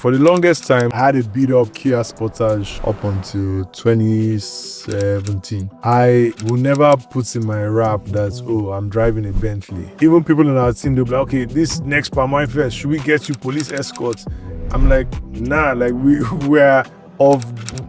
For the longest time, I had a beat up Kia Sportage up until 2017. I will never put in my rap that, oh, I'm driving a Bentley. Even people in our team, they'll be like, okay, this next Palmwine Fest, should we get you police escorts? I'm like, nah, like we're of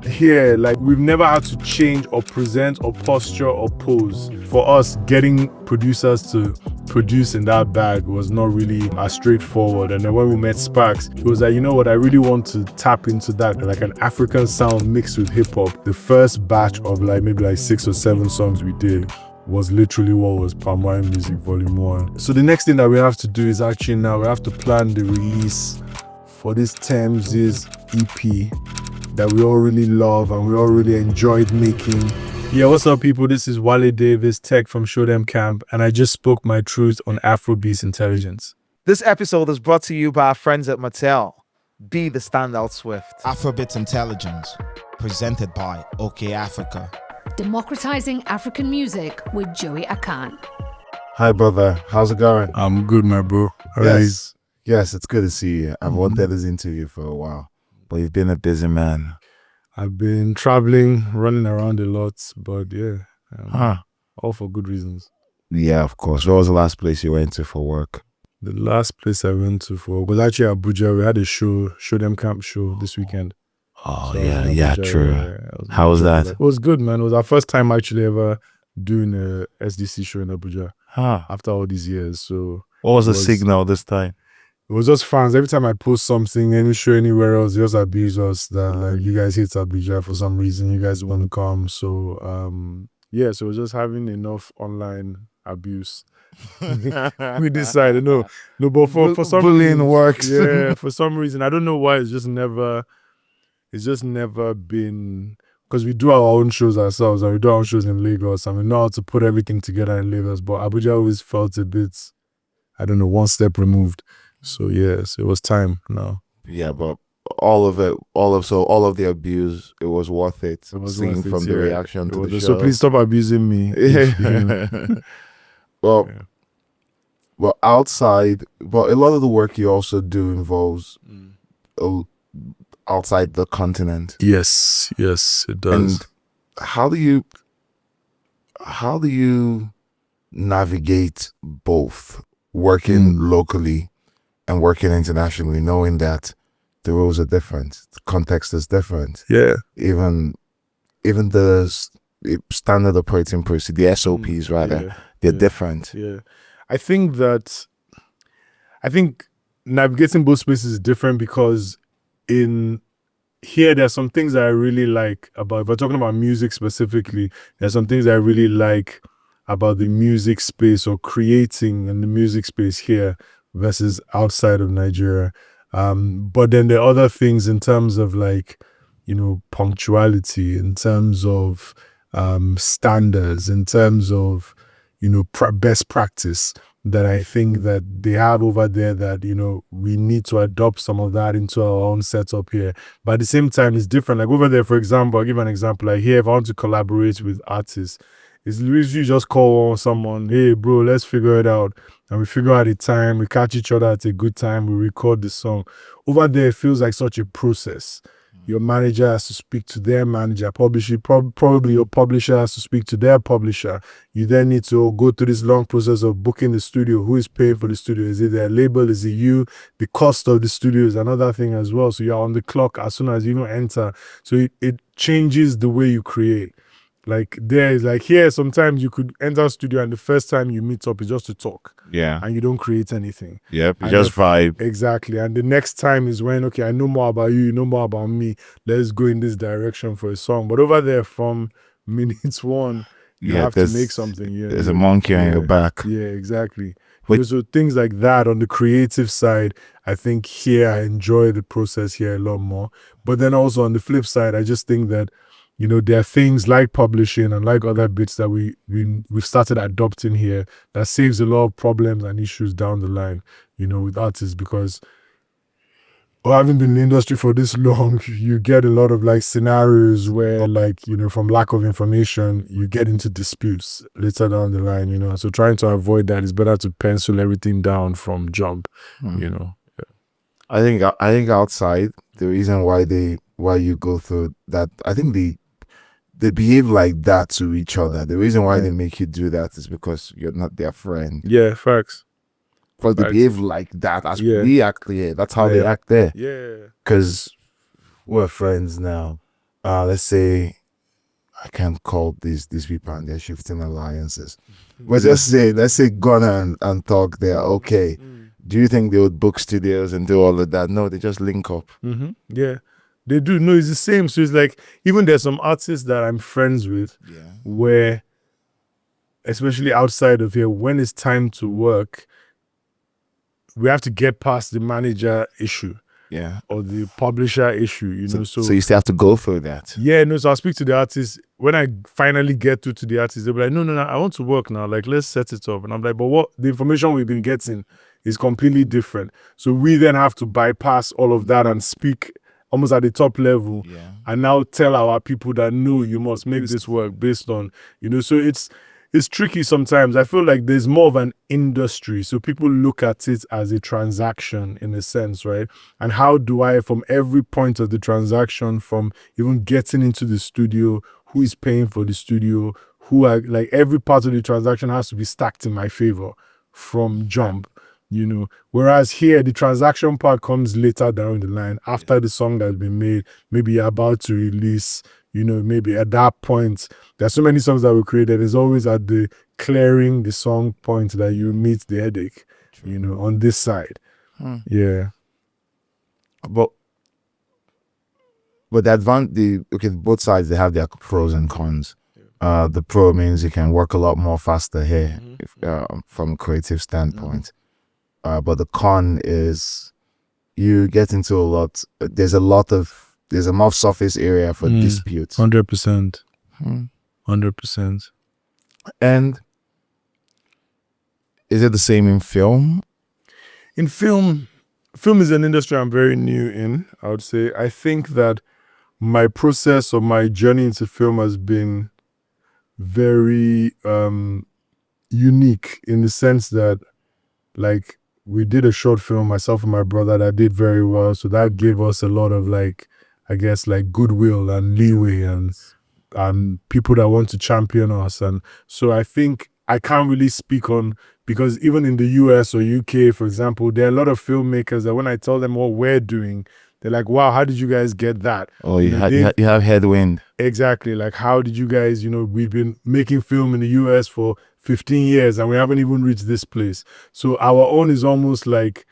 here, like we've never had to change or present or posture or pose. For us, getting producers to produce in that bag was not really as straightforward. And then when we met Sparks, he was like, you know what, I really want to tap into that, like an African sound mixed with hip hop. The first batch of maybe 6 or 7 songs we did was literally what was Palmwine Music Volume 1. So the next thing that we have to do is actually now we have to plan the release for this Tems' EP that we all really love and we all really enjoyed making. Yeah, what's up people? This is Wale Davies, tech from Show Dem Camp, and I just spoke my truth on Afrobeats Intelligence. This episode is brought to you by our friends at Martell. Be the standout Swift. Afrobeats Intelligence, presented by OkayAfrica. Democratizing African music with Joey Akan. Hi brother, how's it going? I'm good, my bro. Yes, it's good to see you. I've wanted this interview for a while, but you've been a busy man. I've been traveling, running around a lot, but yeah, all for good reasons. Yeah, of course. What was the last place you went to for work? The last place I went to for was actually Abuja. We had a Show Dem Camp show this weekend. Oh, So yeah, Abuja, true. How was that? It was good, man. It was our first time actually ever doing a SDC show in Abuja after all these years. So What was the was- signal this time? it was just fans. Every time I post something, any show anywhere else, they just abuse us that like you guys hate Abuja for some reason. You guys want to come. So yeah, so it was just having enough online abuse. We decided no, but for some Bullying reason, works. Yeah, for some reason I don't know why it's just never been, because we do our own shows ourselves and we do our own shows in Lagos and we know how to put everything together in Lagos, but Abuja always felt a bit, I don't know, one step removed. So yeah, so it was time now. Yeah, but all of the abuse, it was worth it. It was Seeing worth it, from the yeah. reaction It to was- the so show. please stop abusing me. Well, Yeah. well, outside, but a lot of the work you also do involves outside the continent. Yes, it does. And how do you navigate both working locally and working internationally, knowing that the rules are different, the context is different, Yeah. even the standard operating procedure, the SOPs rather, Yeah. they're Yeah. different. Yeah. I think navigating both spaces is different because in here there's some things that I really like about, if we're talking about music specifically, there's some things that I really like about the music space or creating in the music space here versus outside of Nigeria. But then there are other things in terms of punctuality, in terms of standards, in terms of best practice that I think that they have over there that we need to adopt some of that into our own setup here. But at the same time, it's different. Like over there, for example, I'll give an example. Like here, if I want to collaborate with artists, it's literally just call someone, hey bro, let's figure it out. And we figure out a time, we catch each other at a good time, we record the song. Over there, it feels like such a process. Your manager has to speak to their manager, probably your publisher has to speak to their publisher. You then need to go through this long process of booking the studio. Who is paying for the studio? Is it their label? Is it you? The cost of the studio is another thing as well. So you're on the clock as soon as you enter. So it changes the way you create. Like there is here, sometimes you could enter a studio and the first time you meet up is just to talk. Yeah. And you don't create anything. Yep. And Just vibe. Exactly. And the next time is when, okay, I know more about you, you know more about me. Let's go in this direction for a song. But over there from minute one, you have to make something. Yeah. There's a monkey on your back. Yeah, exactly. Wait. So things like that on the creative side, I think here I enjoy the process here a lot more. But then also on the flip side, I just think that there are things like publishing and like other bits that we've started adopting here that saves a lot of problems and issues down the line, with artists, because having been in the industry for this long, you get a lot of scenarios where from lack of information, you get into disputes later down the line, So trying to avoid that, it's better to pencil everything down from jump, I think outside, the reason why you go through that, I think they behave like that to each other. The reason why they make you do that is because you're not their friend. Yeah, facts. Because they Facts. behave like that as Yeah. we act here. That's how they Yeah. act there. Yeah. Because we're friends now. Let's say I can't call these people and they're shifting alliances. But just say, let's say Ghana and Talk, they're okay. Do you think they would book studios and do all of that? No, they just link up. Yeah, they do. No, it's the same. So it's like, even there's some artists that I'm friends with where, especially outside of here, when it's time to work, we have to get past the manager issue. Yeah. Or the publisher issue, you know. So you still have to go through that. Yeah, no, so I'll speak to the artist. When I finally get to the artist, they'll be like, no, I want to work now. Like, let's set it up. And I'm like, but what the information we've been getting is completely different. So we then have to bypass all of that and speak almost at the top level. Yeah. And now tell our people that, no, you must make this work based on, you know, so it's tricky sometimes. I feel like there's more of an industry. So people look at it as a transaction in a sense, right? And how do I, from every point of the transaction, from even getting into the studio, who is paying for the studio, like every part of the transaction has to be stacked in my favor from jump, you know. Whereas here, the transaction part comes later down the line after the song has been made, maybe you're about to release. You know, maybe at that point, there's so many songs that were created. It's always at the clearing the song point that you meet the headache, you know, on this side. Yeah. But both sides, they have their pros and cons. The pro means you can work a lot more faster here from a creative standpoint. But the con is you get into there's enough surface area for disputes. 100%. 100%. And is it the same in film? In film is an industry I'm very new in, I would say. I think that my process or my journey into film has been very unique in the sense that, like, we did a short film, myself and my brother, that did very well. So that gave us a lot of, like, I guess, like goodwill and leeway and people that want to champion us. And so I think I can't really speak on, because even in the US or UK, for example, there are a lot of filmmakers that when I tell them what we're doing, they're like, wow, how did you guys get that? Oh, you have headwind. Exactly. Like, how did you guys, you know, we've been making film in the US for 15 years and we haven't even reached this place. So our own is almost like,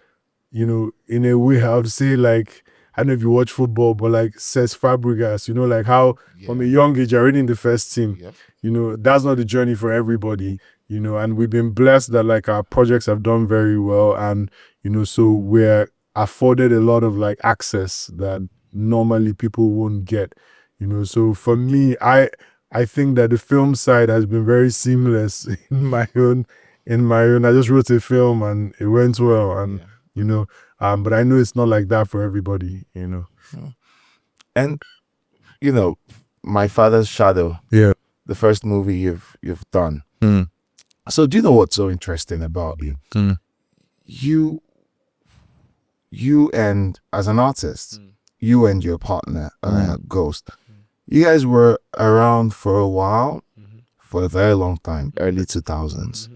you know, in a way, I would say, like, I don't know if you watch football, but like Cesc Fabregas, you know, like how from a young age, you're already in the first team. Yep. You know, that's not the journey for everybody, you know, and we've been blessed that like our projects have done very well. And, you know, so we're afforded a lot of like access that normally people won't get, you know. So for me, I think that the film side has been very seamless in my own. I just wrote a film and it went well, and you know, but I know it's not like that for everybody, you know. And you know, My Father's Shadow. Yeah. The first movie you've done. So do you know what's so interesting about you? You and as an artist, you and your partner, Ghost, you guys were around for a while, for a very long time, early 2000s.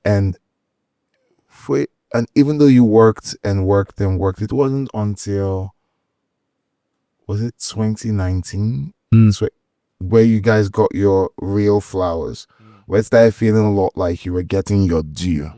And even though you worked, it wasn't until, was it 2019? Where you guys got your real flowers, where it started feeling a lot like you were getting your due.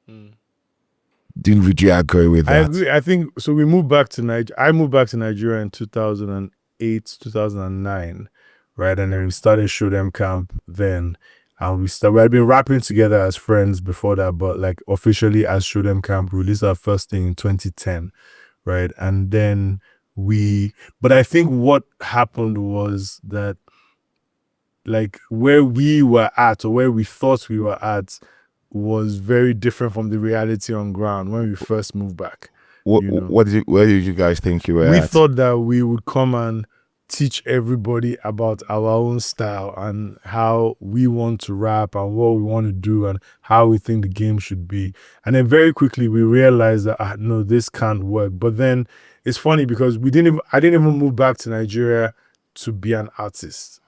Would you agree with that? I agree. I think so. We moved back to Nigeria. I moved back to Nigeria in 2008, 2009, right? And then we started Show Dem Camp then. And we had been rapping together as friends before that, but like officially as Show Dem Camp, we released our first thing in 2010, right? And then but I think what happened was that like where we were at, or where we thought we were at, was very different from the reality on ground when we first moved back. Where did you guys think you were We at? thought that we would come and teach everybody about our own style and how we want to rap and what we want to do and how we think the game should be. And then very quickly we realized that no, this can't work. But then it's funny because I didn't even move back to Nigeria to be an artist,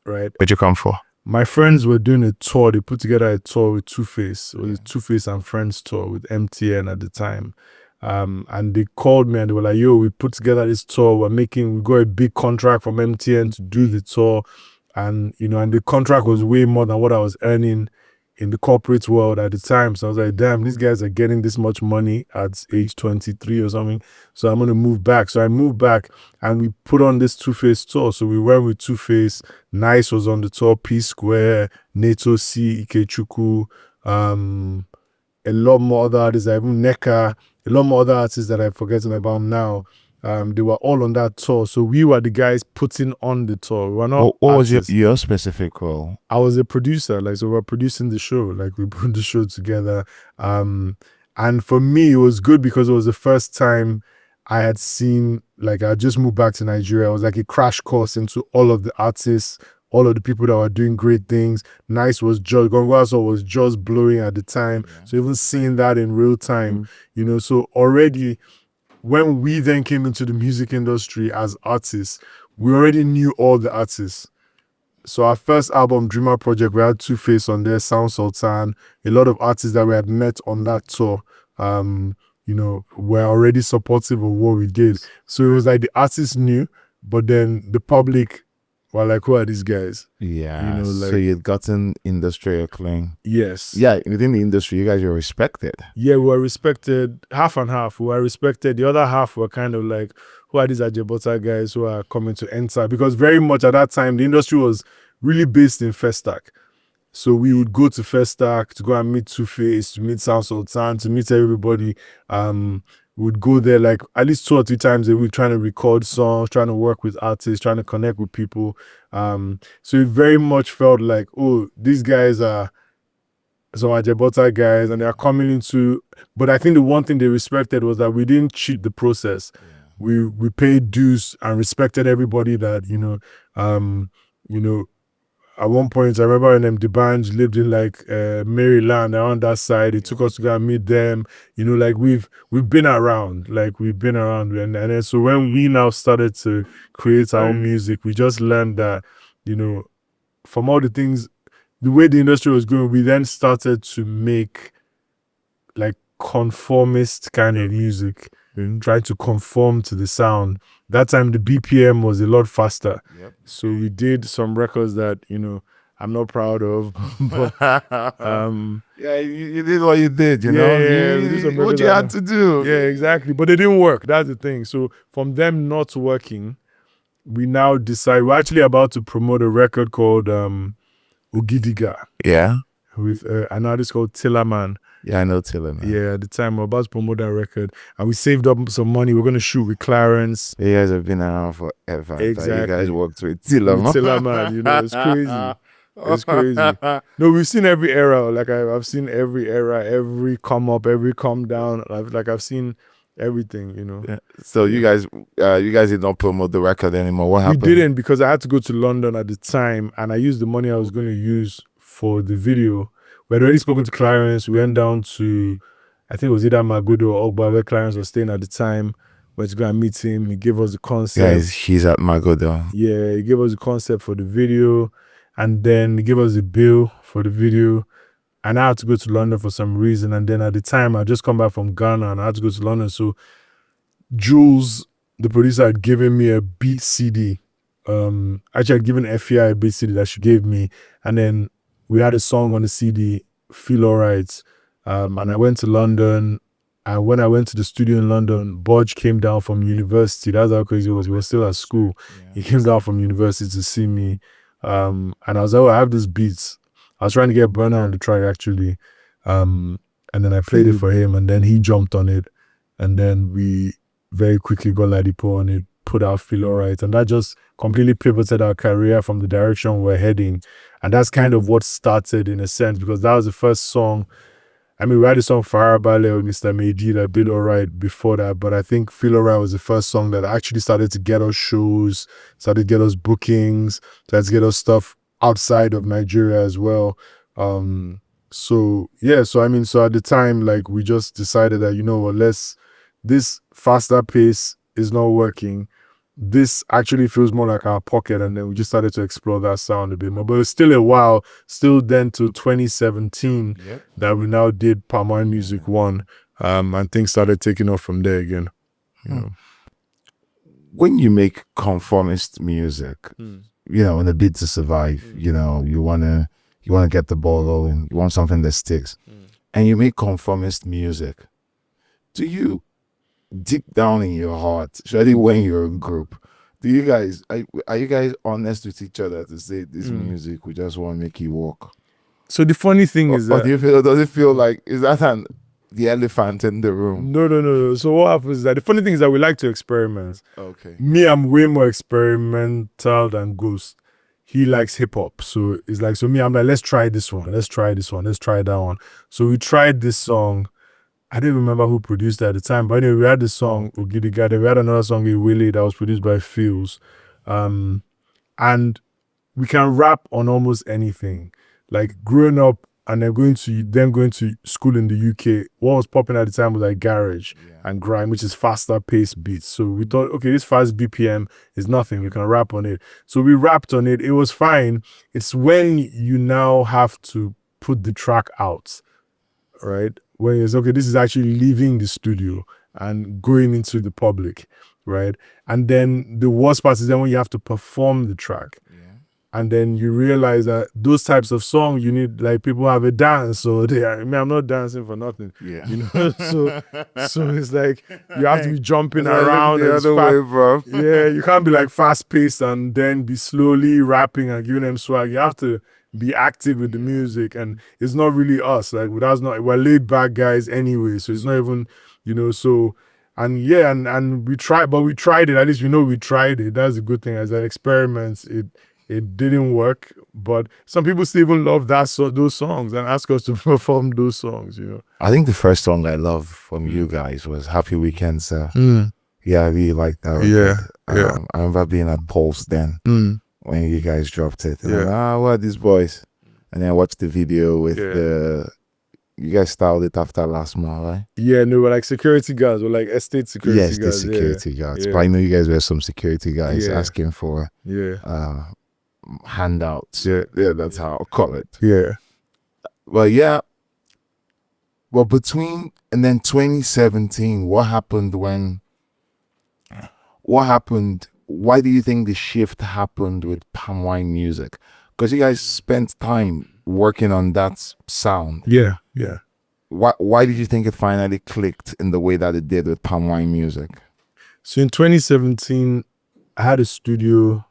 right? Where'd you come for? My friends were doing a tour. They put together a tour with Two-Face. It was a Two-Face and Friends tour with MTN at the time. And they called me and they were like, yo, we put together this tour. We got a big contract from MTN to do the tour. And, and the contract was way more than what I was earning in the corporate world at the time. So I was like, damn, these guys are getting this much money at age 23 or something. So I'm going to move back. So I moved back and we put on this Two-Face tour. So we went with Two-Face. Nice was on the tour. P-Square, Neto C, Ikechukwu, a lot more other artists, even Neka, a lot more other artists that I'm forgetting about now. They were all on that tour. So we were the guys putting on the tour. We were not What was artists. your specific role? I was a producer, so we were producing the show, we put the show together. And for me, it was good because it was the first time I had seen, I just moved back to Nigeria. It was like a crash course into all of the artists, all of the people that were doing great things. Nice was just, Gongwaso was just blowing at the time. Yeah. So even seeing that in real time, so already, when we then came into the music industry as artists, we already knew all the artists. So our first album, Dreamer Project, we had Two-Face on there, Sound Sultan, a lot of artists that we had met on that tour, were already supportive of what we did. So it was like the artists knew, but then the public were like, who are these guys? Yeah. So you'd gotten industry acclaim. Yes. Yeah, within the industry, you guys were respected. Yeah, we were respected, half and half. We were respected. The other half were kind of like, who are these Ajebota guys who are coming to enter? Because very much at that time, the industry was really based in Festac. So we would go to Festac to go and meet Two-Face, to meet Sound Sultan, to meet everybody. We would go there at least 2 or 3 times a week, trying to record songs, trying to work with artists, trying to connect with people. So it very much felt like, oh, these guys are some Ajebota guys and they're coming into... But I think the one thing they respected was that we didn't cheat the process. Yeah. We paid dues and respected everybody that, at one point, I remember when the band lived in Maryland, around that side. It took us to go and meet them. We've been around. And then so when we now started to create our own music, we just learned that, from all the things, the way the industry was going, we then started to make conformist kind of music, trying to conform to the sound. That time the BPM was a lot faster. Yep. So we did some records that, I'm not proud of. But yeah, you did what you did, you know? Yeah, you did what you had to do. Yeah, exactly. But they didn't work. That's the thing. So from them not working, we now decide we're actually about to promote a record called Ogidiga. Yeah. With an artist called Tillerman. Yeah, I know Tillerman. Yeah, at the time we're about to promote that record, and we saved up some money. We're gonna shoot with Clarence. You guys have been around forever. Exactly. You guys worked with Tillerman. It's crazy. It's crazy. No, we've seen every era. I've seen every era, every come up, every come down. I've seen everything. Yeah. So you guys did not promote the record anymore. What happened? We didn't, because I had to go to London at the time, and I used the money I was going to use for the video. We had already spoken to Clarence. We went down to, I think it was either Magodo or Ogba, where Clarence was staying at the time. We went to go and meet him. He gave us the concept. Guys, he's at Magodo. Yeah, he gave us the concept for the video, and then he gave us the bill for the video. And I had to go to London for some reason. And then at the time, I just come back from Ghana and I had to go to London. So Jules, the producer, had given me a beat CD. Actually, I'd given FEI a beat CD that she gave me. And then we had a song on the CD, Feel Alright. And I went to London. And when I went to the studio in London, Bodge came down from university. That's how crazy it was. We were still at school. Yeah. He came down from university to see me. And I was like, oh, I have this beats. I was trying to get Burner on the track, actually. And then I played it for him, and then he jumped on it. And then we very quickly got Ladipo on it, put out Feel Alright. And that just completely pivoted our career from the direction we're heading. And that's kind of what started, in a sense, because that was the first song. I mean, we had a song Farabale with Mr. Meiji that did all right before that, but I think Feel Alright was the first song that actually started to get us shows, started to get us bookings, started to get us stuff outside of Nigeria as well. So at the time, like, we just decided that, you know what, this faster pace is not working. This actually feels more like our pocket, and then we just started to explore that sound a bit more. But it was still a while, still then to 2017 that we now did Palmwine Music 1, and things started taking off from there again. You know. When you make conformist music, you know, in the bid to survive, you know, you wanna get the ball rolling, you want something that sticks, and you make conformist music. Do you, deep down in your heart, especially when you're in group, are you guys honest with each other to say this music, we just want to make it work? So the funny thing is that, does it feel like, is that the elephant in the room? No. So what happens is that the funny thing is that we like to experiment. Okay. Me, I'm way more experimental than Ghost. He likes hip hop. So it's like, so me, I'm like, let's try this one. Let's try this one. Let's try that one. So we tried this song. I didn't remember who produced it at the time, but anyway, we had this song, Ogidi Gade. We had another song with Wale that was produced by Fields. And we can rap on almost anything. Like, growing up and then going to school in the UK, what was popping at the time was like garage and grime, which is faster paced beats. So we thought, okay, this fast BPM is nothing. We can rap on it. So we rapped on it. It was fine. It's when you now have to put the track out, right? When it's, okay, this is actually leaving the studio and going into the public, right? And then the worst part is then when you have to perform the track. And then you realize that those types of songs, you need, like, people have a dance. So I'm not dancing for nothing. Yeah. You know, so it's like you have to be jumping around. The other way, bro. Yeah, you can't be like fast paced and then be slowly rapping and giving them swag. You have to be active with the music, and it's not really us. Like, we're laid back guys anyway. So it's not even, you know, so. And yeah, and we tried it. At least, you know, we tried it. That's a good thing. As an experiment, it didn't work, but some people still even love those songs and ask us to perform those songs, you know. I think the first song I love from you guys was Happy Weekend, Sir. Yeah, I really liked that record. I remember being at Pulse then when you guys dropped it. And what are these boys? And then I watched the video with you guys styled it after Last Mile, right? Yeah, no, we're like security guards. We're like estate security guards. Yes, the security guards. But I know you guys were some security guys asking for handouts. Yeah, That's how I'll call it. Yeah. Well, between and then 2017, what happened? Why do you think the shift happened with Palmwine music? Because you guys spent time working on that sound. Yeah. Why did you think it finally clicked in the way that it did with Palmwine music? So in 2017, I had a studio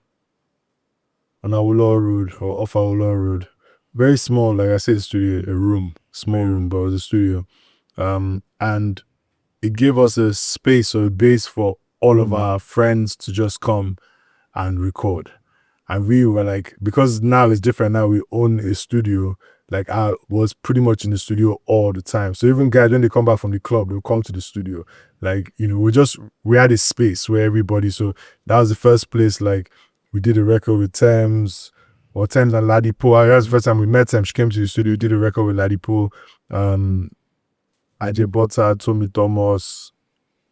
on Awolowo Road, or off Awolowo Road. Very small, like I said, a studio, a room, small room, but it was a studio. And it gave us a space or a base for all of our friends to just come and record. And we were like, because now it's different, now we own a studio, like I was pretty much in the studio all the time. So even guys, when they come back from the club, they'll come to the studio. Like, you know, we had a space where everybody, so that was the first place, like, we did a record with Tems and Ladipo. That was the first time we met Tems. She came to the studio, we did a record with Ladipo, Ajay Botta, Tommy Thomas,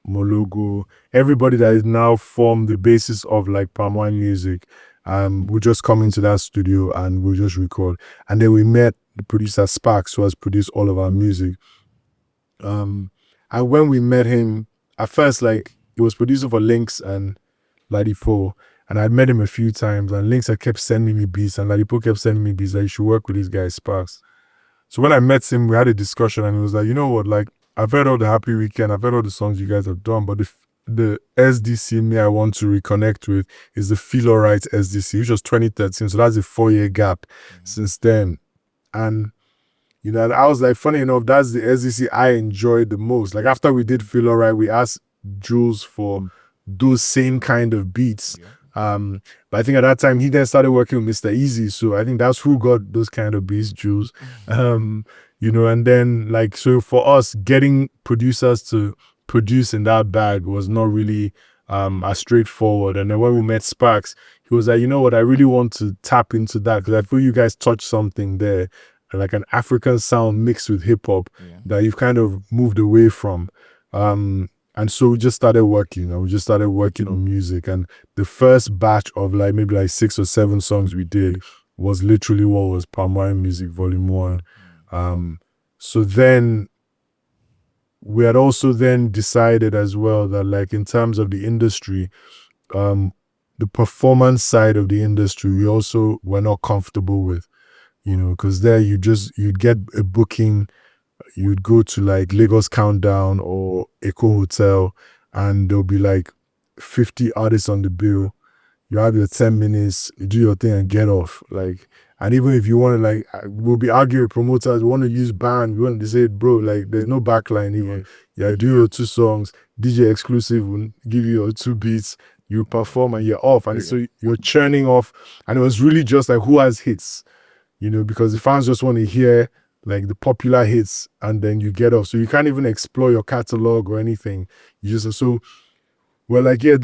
Mologo, everybody that is now formed the basis of like Palmwine music. We'll just come into that studio and we'll just record. And then we met the producer Sparks, who has produced all of our music. And when we met him, at first, like, he was producer for Lynx and Ladipo. And I'd met him a few times, and Lynx had kept sending me beats, and Ladipo kept sending me beats, like, you should work with these guys, Sparks. So when I met him, we had a discussion, and he was like, you know what, like, I've heard all the Happy Weekend, I've heard all the songs you guys have done, but the SDC me I want to reconnect with is the Feel Alright SDC, which was 2013, so that's a 4-year gap since then. And, you know, I was like, funny enough, that's the SDC I enjoyed the most. Like, after we did Feel Alright, we asked Jules for those same kind of beats. But I think at that time, he then started working with Mr. Easy, so I think that's who got those kind of beats, Jules. you know, and then like, so for us, getting producers to produce in that bag was not really as straightforward. And then when we met Sparks, he was like, you know what, I really want to tap into that because I feel you guys touched something there, like an African sound mixed with hip hop that you've kind of moved away from. And so we just started working, and we just started working on music. And the first batch of like maybe like 6 or 7 songs we did was literally what was Palmwine Music Volume 1. So then we had also then decided as well that like in terms of the industry, the performance side of the industry, we also were not comfortable with, you know, because there you'd get a booking, you'd go to like Lagos Countdown or Echo Hotel, and there'll be like 50 artists on the bill. You have your 10 minutes, you do your thing and get off. Like, and even if you want to, like, we'll be arguing with promoters, we want to use band, we want to say, bro, like, there's no backline even. Yeah, do your 2 songs, DJ exclusive will give you your 2 beats, you perform and you're off. And so you're churning off. And it was really just like, who has hits? You know, because the fans just want to hear like the popular hits and then you get off. So you can't even explore your catalog or anything. You just, so we're like, yeah,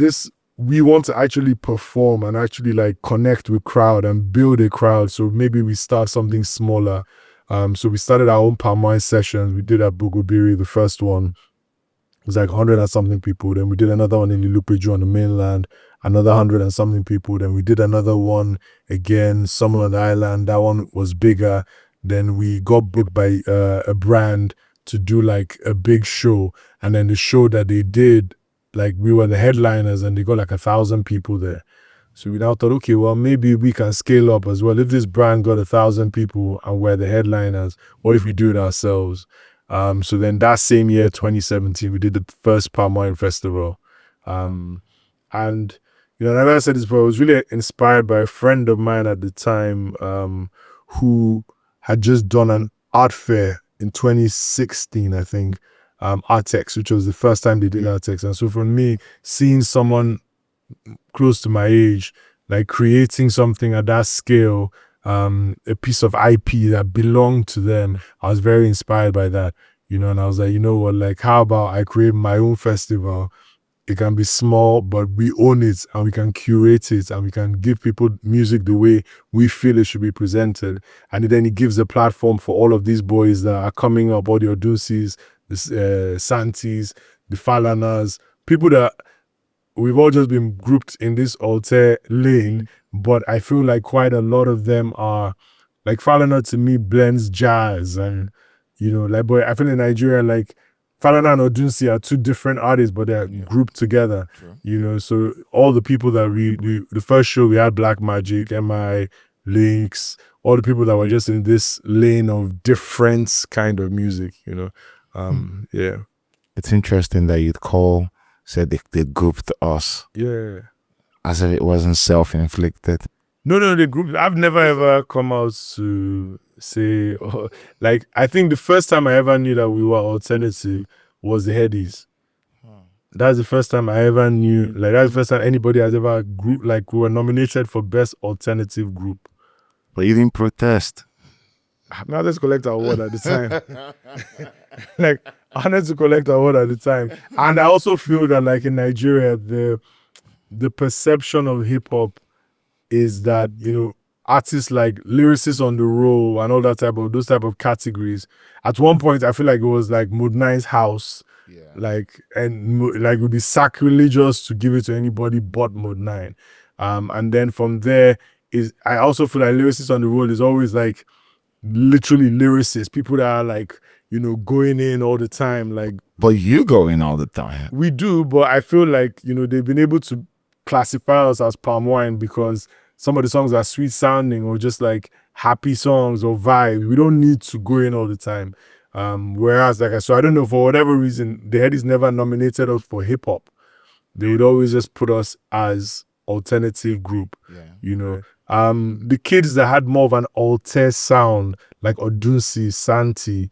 we want to actually perform and actually like connect with crowd and build a crowd. So maybe we start something smaller. So we started our own Palmwine sessions. We did at Bugubiri, the first one. It was like 100 and something people. Then we did another one in Ilupeju on the mainland, another 100 and something people. Then we did another one again, somewhere on the island. That one was bigger. Then we got booked by a brand to do like a big show. And then the show that they did, like we were the headliners and they got like 1,000 people there. So we now thought, okay, well, maybe we can scale up as well. If this brand got 1,000 people and we're the headliners, what if we do it ourselves? So then that same year, 2017, we did the first Palmwine Festival. And, you know, like I said this before, I was really inspired by a friend of mine at the time who had just done an art fair in 2016, I think, Artex, which was the first time they did Artex. And so for me, seeing someone close to my age, like creating something at that scale, a piece of IP that belonged to them, I was very inspired by that, you know, and I was like, you know what, like, how about I create my own festival? It can be small, but we own it and we can curate it and we can give people music the way we feel it should be presented. And then it gives a platform for all of these boys that are coming up, all the Odunsis, the Santis, the Falanas, people that we've all just been grouped in this Alté lane, but I feel like quite a lot of them are, like Falana to me blends jazz and, you know, like, boy, I feel in Nigeria, like, Falana and Odunsi are 2 different artists, but they're grouped together, you know. So all the people that we the first show we had Black Magic, MI, Lynx, all the people that were just in this lane of different kind of music, you know. Yeah. It's interesting that said they grouped us. Yeah. As if it wasn't self-inflicted. No, the group, I've never ever come out to say, like, I think the first time I ever knew that we were alternative was the Headies. That's the first time I ever knew, like, that's the first time anybody has ever group, like, we were nominated for Best Alternative Group. But you didn't protest. Now let's collect our award at the time. Like, I wanted to collect our award at the time. And I also feel that, like, in Nigeria, the perception of hip-hop is that, you know, artists like lyricists on the roll and all that those type of categories. At one point, I feel like it was like Mood 9's house. Yeah. Like, and like it would be sacrilegious to give it to anybody but Mood 9. And then from there, I also feel like lyricists on the roll is always like literally lyricists, people that are like, you know, going in all the time. Like, but you go in all the time. We do, but I feel like, you know, they've been able to classify us as Palmwine because some of the songs are sweet sounding or just like happy songs or vibes. We don't need to go in all the time. Whereas, like, so I don't know, for whatever reason, the Headies never nominated us for hip hop. They would always just put us as alternative group, you know. The kids that had more of an Alté sound, like Odunsi, Santi,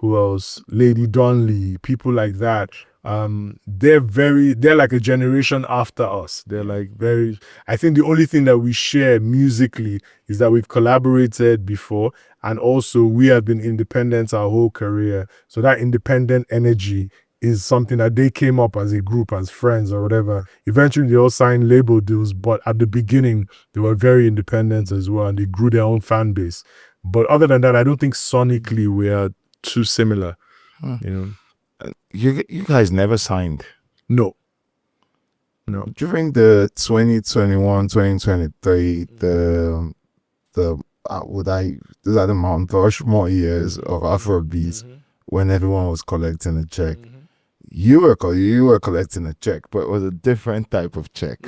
who else? Lady Donley, people like that. They're like a generation after us. They're like very, I think the only thing that we share musically is that we've collaborated before, and also we have been independent our whole career. So that independent energy is something that they came up as a group, as friends or whatever. Eventually they all signed label deals, but at the beginning they were very independent as well, and they grew their own fan base. But other than that, I don't think sonically we are too similar. You know. You guys never signed. No. During the 2021, 2023, these are the Mount Rushmore years of Afrobeats, when everyone was collecting a check. You were collecting a check, but it was a different type of check.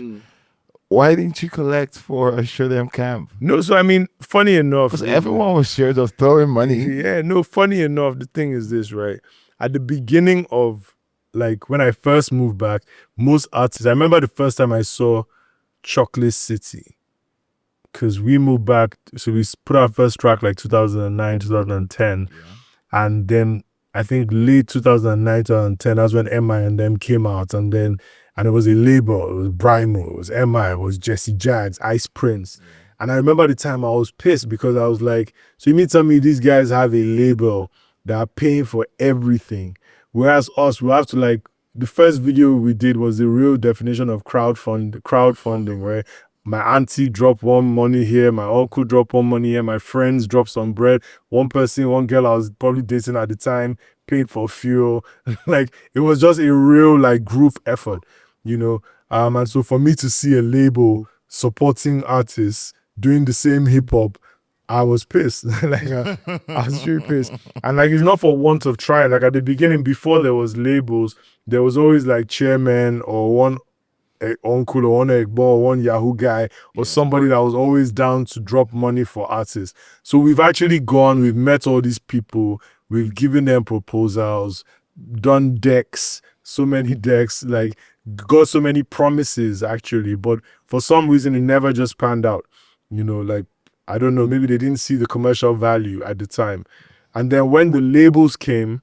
Why didn't you collect for a Show Dem Camp? No, so I mean, funny enough, Because everyone was sure just throwing money. Yeah, no, funny enough, the thing is this, right? At the beginning of, like, when I first moved back, most artists, I remember the first time I saw Chocolate City, because we moved back, so we put our first track like 2009, 2010, and then I think late 2009, 2010, that's when MI and them came out, and it was a label, it was Brymo, it was MI, it was Jesse Jags, Ice Prince. And I remember the time I was pissed because I was like, so you mean tell me these guys have a label that are paying for everything, whereas us, we have to, like, the first video we did was the real definition of crowdfunding, right? My auntie dropped one money here, my uncle dropped one money here, my friends dropped some bread. One girl I was probably dating at the time paid for fuel. Like, it was just a real, like, group effort, you know? And so for me to see a label supporting artists doing the same hip hop, I was pissed. Like, I was really pissed. And, like, it's not for want of trying. Like, at the beginning, before there was labels, there was always, like, chairman or one uncle or one Egbo or one Yahoo guy or somebody that was always down to drop money for artists. So we've actually we've met all these people, we've given them proposals, done decks, so many decks, like, got so many promises actually, but for some reason it never just panned out. You know, like, I don't know, maybe they didn't see the commercial value at the time. And then when the labels came,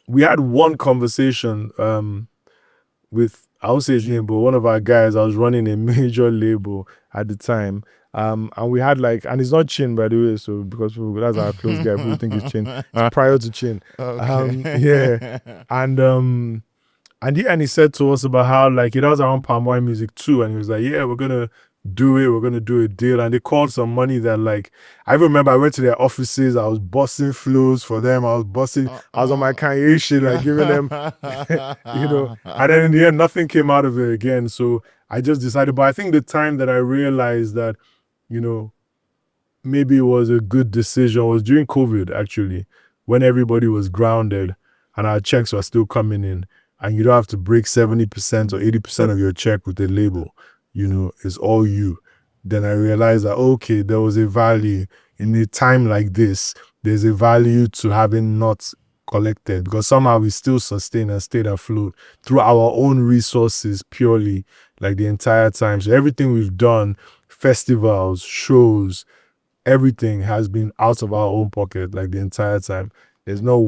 we had one conversation with, I won't say his name, but one of our guys. I was running a major label at the time. And we had, like, and it's not Chin, by the way, so because people, that's our close guy, people think it's Chin. It's prior to Chin. Okay. Yeah. And he said to us about how, like, it was around Palmwine music too. And he was like, yeah, we're going to do a deal. And they called some money that, like, I remember I went to their offices, I was busting flows for them, I was on my Kanye shit, like, giving them, you know, and then in the end, nothing came out of it again. So I just decided, but I think the time that I realized that, you know, maybe it was a good decision was during COVID, actually, when everybody was grounded and our checks were still coming in, and you don't have to break 70% or 80% of your check with a label. You know, it's all you. Then I realized that, okay, there was a value in a time like this. There's a value to having not collected, because somehow we still sustain and stayed afloat through our own resources purely, like, the entire time. So everything we've done, festivals, shows, everything has been out of our own pocket, like, the entire time. There's no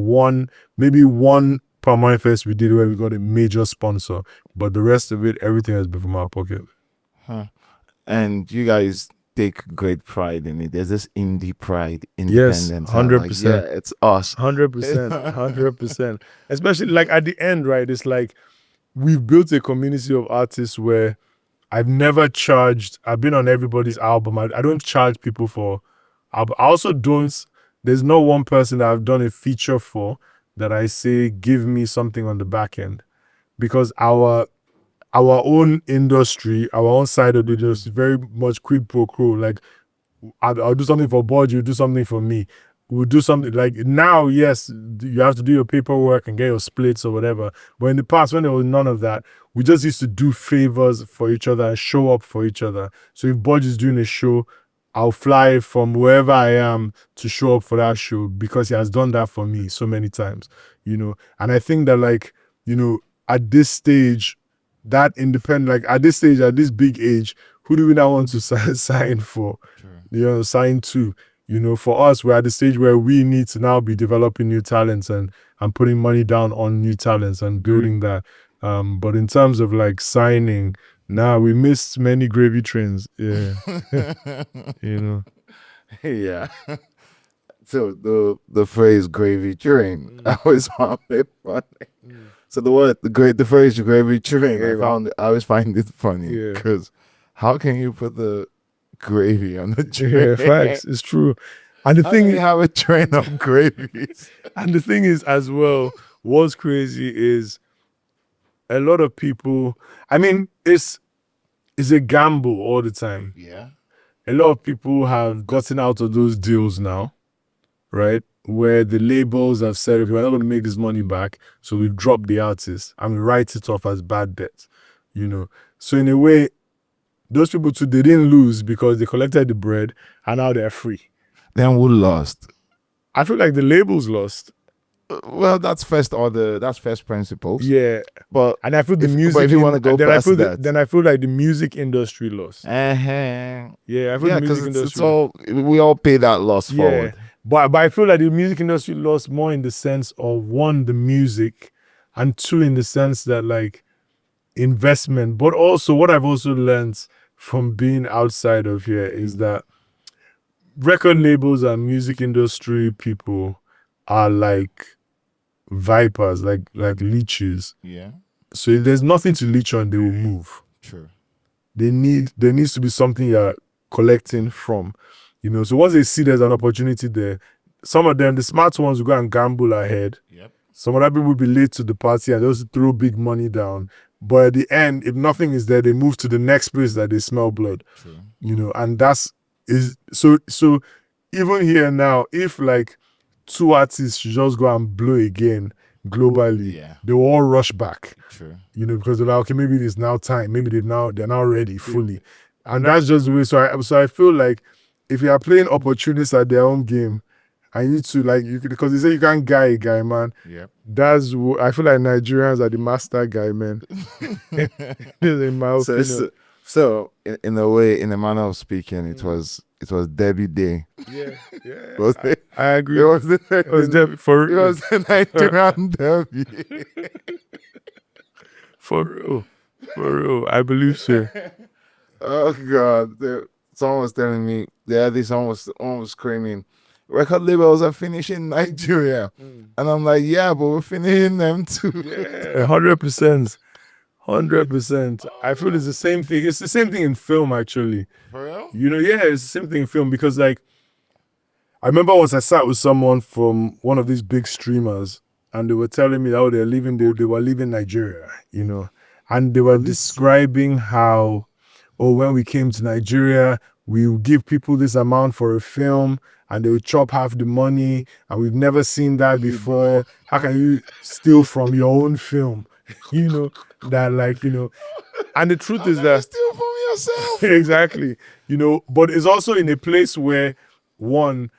maybe one Palmwine Fest we did where we got a major sponsor, but the rest of it, everything has been from our pocket. And you guys take great pride in it. There's this indie pride, Yes, independence. 100%. Like, yeah, it's us. 100%, 100%. Especially, like, at the end, right? It's like we've built a community of artists where I've never charged. I've been on everybody's album. I don't charge people for album. I also don't. There's no one person that I've done a feature for that I say give me something on the back end, because our own industry, our own side of the industry is very much quid pro quo. Like, I'll do something for Bod, you do something for me. We'll do something, like, now, yes, you have to do your paperwork and get your splits or whatever. But in the past, when there was none of that, we just used to do favors for each other and show up for each other. So if Bod is doing a show, I'll fly from wherever I am to show up for that show because he has done that for me so many times, you know. And I think that, like, you know, at this stage, that independent, like, at this stage, at this big age, who do we now want to sign for? Sure. You know, sign to, You know, for us, we're at the stage where we need to now be developing new talents and putting money down on new talents and building that. But in terms of like signing, we missed many gravy trains. Yeah. You know. Yeah. So the phrase gravy train, I always found it funny. So the phrase gravy train, I always find it funny because how can you put the gravy on the train? Yeah, facts. It's true. And the thing you have a train of gravies. And the thing is, as well, what's crazy is a lot of people. I mean, it's a gamble all the time. Yeah. A lot of people have gotten out of those deals now, right? Where the labels have said, okay, we're not going to make this money back, so we drop the artist and we write it off as bad debt, you know. So in a way, those people too, they didn't lose because they collected the bread and now they're free. Then who lost? I feel like the labels lost. Well, that's first order. That's first principles. Yeah, but and I feel the if, music. But if you want to go past that, then I feel like the music industry lost. Yeah, I feel the music industry. It's all we all pay that loss forward. But I feel like the music industry lost more in the sense of one, the music, and two, in the sense that like investment. But also, what I've also learned from being outside of here is that record labels and music industry people are like vipers, like leeches. Yeah. So if there's nothing to leech on, they will move. True. There needs to be something you're collecting from. You know, so once they see there's an opportunity there, some of them, the smart ones, will go and gamble ahead. Yep. Some other people will be late to the party and just throw big money down. But at the end, if nothing is there, they move to the next place that they smell blood. True. You know, and so even here now, if like two artists should just go and blow again globally, they will all rush back. True. You know, because they're like, okay, maybe it's now time. Maybe they're now ready fully. And that's just the way. So I feel like if you are playing opportunists at their own game, I need to like you because they say you can't guy a guy, man. Yep. I feel like Nigerians are the master guy, man. In my opinion. So in a way, in a manner of speaking, it was Debbie Day. Yeah. Was it? I agree. It was Debbie for real. It was the Nigerian Debbie. For real. I believe so. Oh God! Someone was telling me the other day. Someone was screaming, "Record labels are finishing Nigeria," and I'm like, "Yeah, but we're finishing them too." Yeah, 100%. 100%. I feel it's the same thing. It's the same thing in film, actually. For real? You know, yeah, it's the same thing in film because, like, I remember once I sat with someone from one of these big streamers, and they were telling me that they were leaving Nigeria, you know, and they were describing how, when we came to Nigeria, we would give people this amount for a film, and they would chop half the money, and we've never seen that before. How can you steal from your own film? You know, that like, you know, and the truth is that steal from yourself. Exactly, you know, but it's also in a place where one,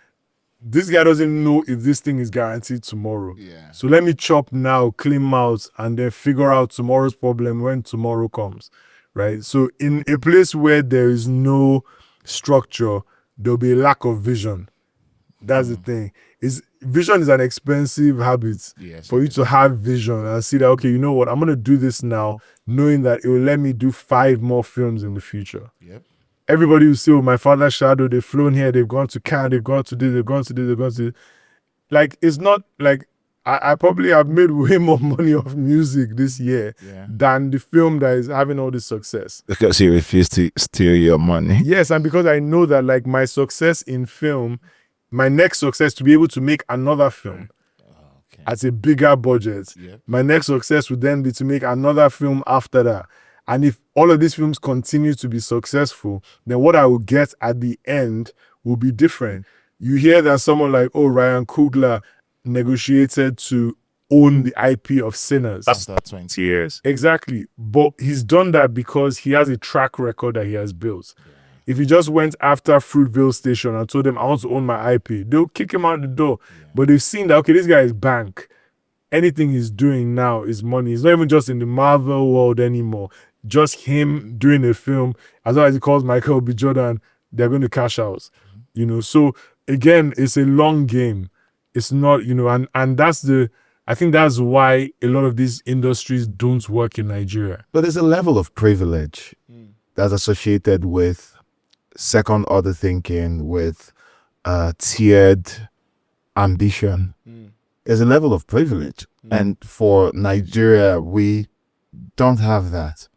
this guy doesn't know if this thing is guaranteed tomorrow. Yeah. So let me chop now, clean out, and then figure out tomorrow's problem when tomorrow comes, right? So in a place where there is no structure, there'll be a lack of vision. That's the thing. Vision is an expensive habit. Yes, for you to have vision and see that, okay, you know what, I'm going to do this now, knowing that it will let me do 5 more films in the future. Yep. Everybody will say, my father's shadow, they've flown here, they've gone to Cannes, they've gone to this, they've gone to this, they've gone to this. Like, it's not like, I probably have made way more money off music this year than the film that is having all this success. Because you refuse to steal your money. Yes, and because I know that like my success in film, my next success to be able to make another film at a bigger budget. Yep. My next success would then be to make another film after that. And if all of these films continue to be successful, then what I will get at the end will be different. You hear that someone like, Ryan Coogler negotiated to own the IP of Sinners. After 20 years. Exactly. But he's done that because he has a track record that he has built. If he just went after Fruitvale Station and told them, I want to own my IP, they'll kick him out the door. But they've seen that, okay, this guy is bank. Anything he's doing now is money. He's not even just in the Marvel world anymore. Just him doing a film, as long as he calls Michael B. Jordan, they're going to cash out. You know, so again, it's a long game. It's not, and I think that's why a lot of these industries don't work in Nigeria. But there's a level of privilege that's associated with second order thinking, with tiered ambition. There's a level of privilege. And for Nigeria, we don't have that.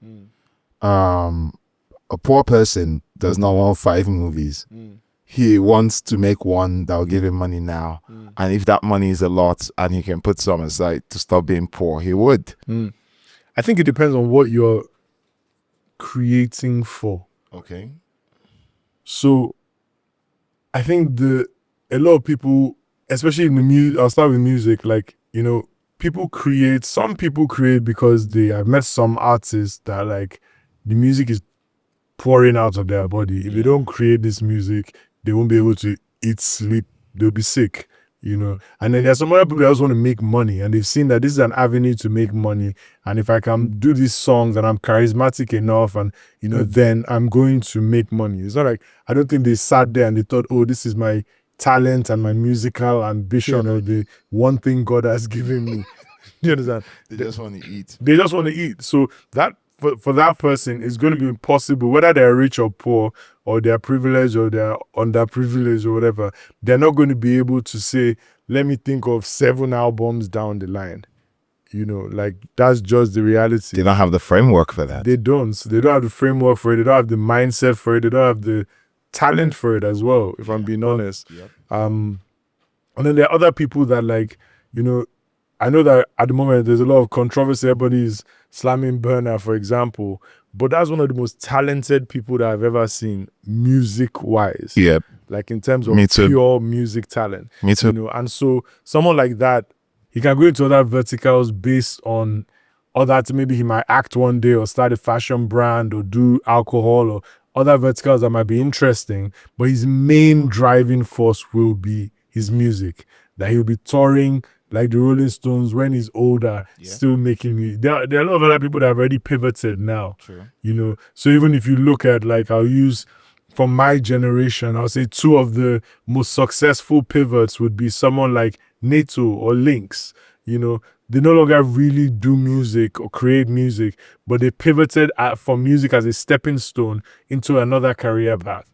A poor person does not want 5 movies. He wants to make one that will give him money now. And if that money is a lot and he can put some aside to stop being poor, he would. I think it depends on what you're creating for. Okay. So I think a lot of people, especially in the music, I'll start with music, like, some people create because I've met some artists that like the music is pouring out of their body. If they don't create this music, they won't be able to eat, sleep, they'll be sick, And then there's some other people that also want to make money, and they've seen that this is an avenue to make money. And if I can do these songs and I'm charismatic enough and, then I'm going to make money. It's not like, I don't think they sat there and they thought, oh, this is my talent and my musical ambition or the one thing God has given me. You understand? They just want to eat. They just want to eat. So that for that person, it's going to be impossible, whether they're rich or poor, or they're privileged or they're underprivileged or whatever. They're not going to be able to say, let me think of 7 albums down the line. Like that's just the reality. They don't have the framework for that. They don't. They don't have the framework for it. They don't have the mindset for it. They don't have the talent for it as well, if I'm being honest. Yep. And then there are other people that like, I know that at the moment there's a lot of controversy. Everybody's slamming Burna, for example, but that's one of the most talented people that I've ever seen music-wise. Yep. Like in terms of Me too. pure music talent. Me too. And so someone like that, he can go into other verticals based on other, maybe he might act one day or start a fashion brand or do alcohol or other verticals that might be interesting, but his main driving force will be his music. That he'll be touring like the Rolling Stones when he's older, still making music. There are a lot of other people that have already pivoted now. True. So even if you look at, like, I'll use from my generation, I'll say 2 of the most successful pivots would be someone like Nato or Lynx. They no longer really do music or create music, but they pivoted from music as a stepping stone into another career path.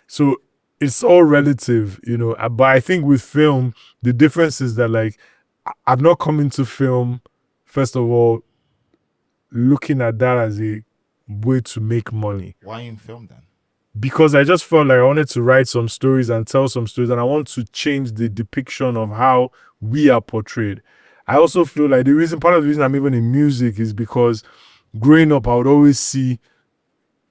So it's all relative, but I think with film, the difference is that, like, I've not come into film, first of all, looking at that as a way to make money. Why in film then? Because I just felt like I wanted to write some stories and tell some stories, and I want to change the depiction of how we are portrayed. I also feel like part of the reason I'm even in music is because growing up, I would always see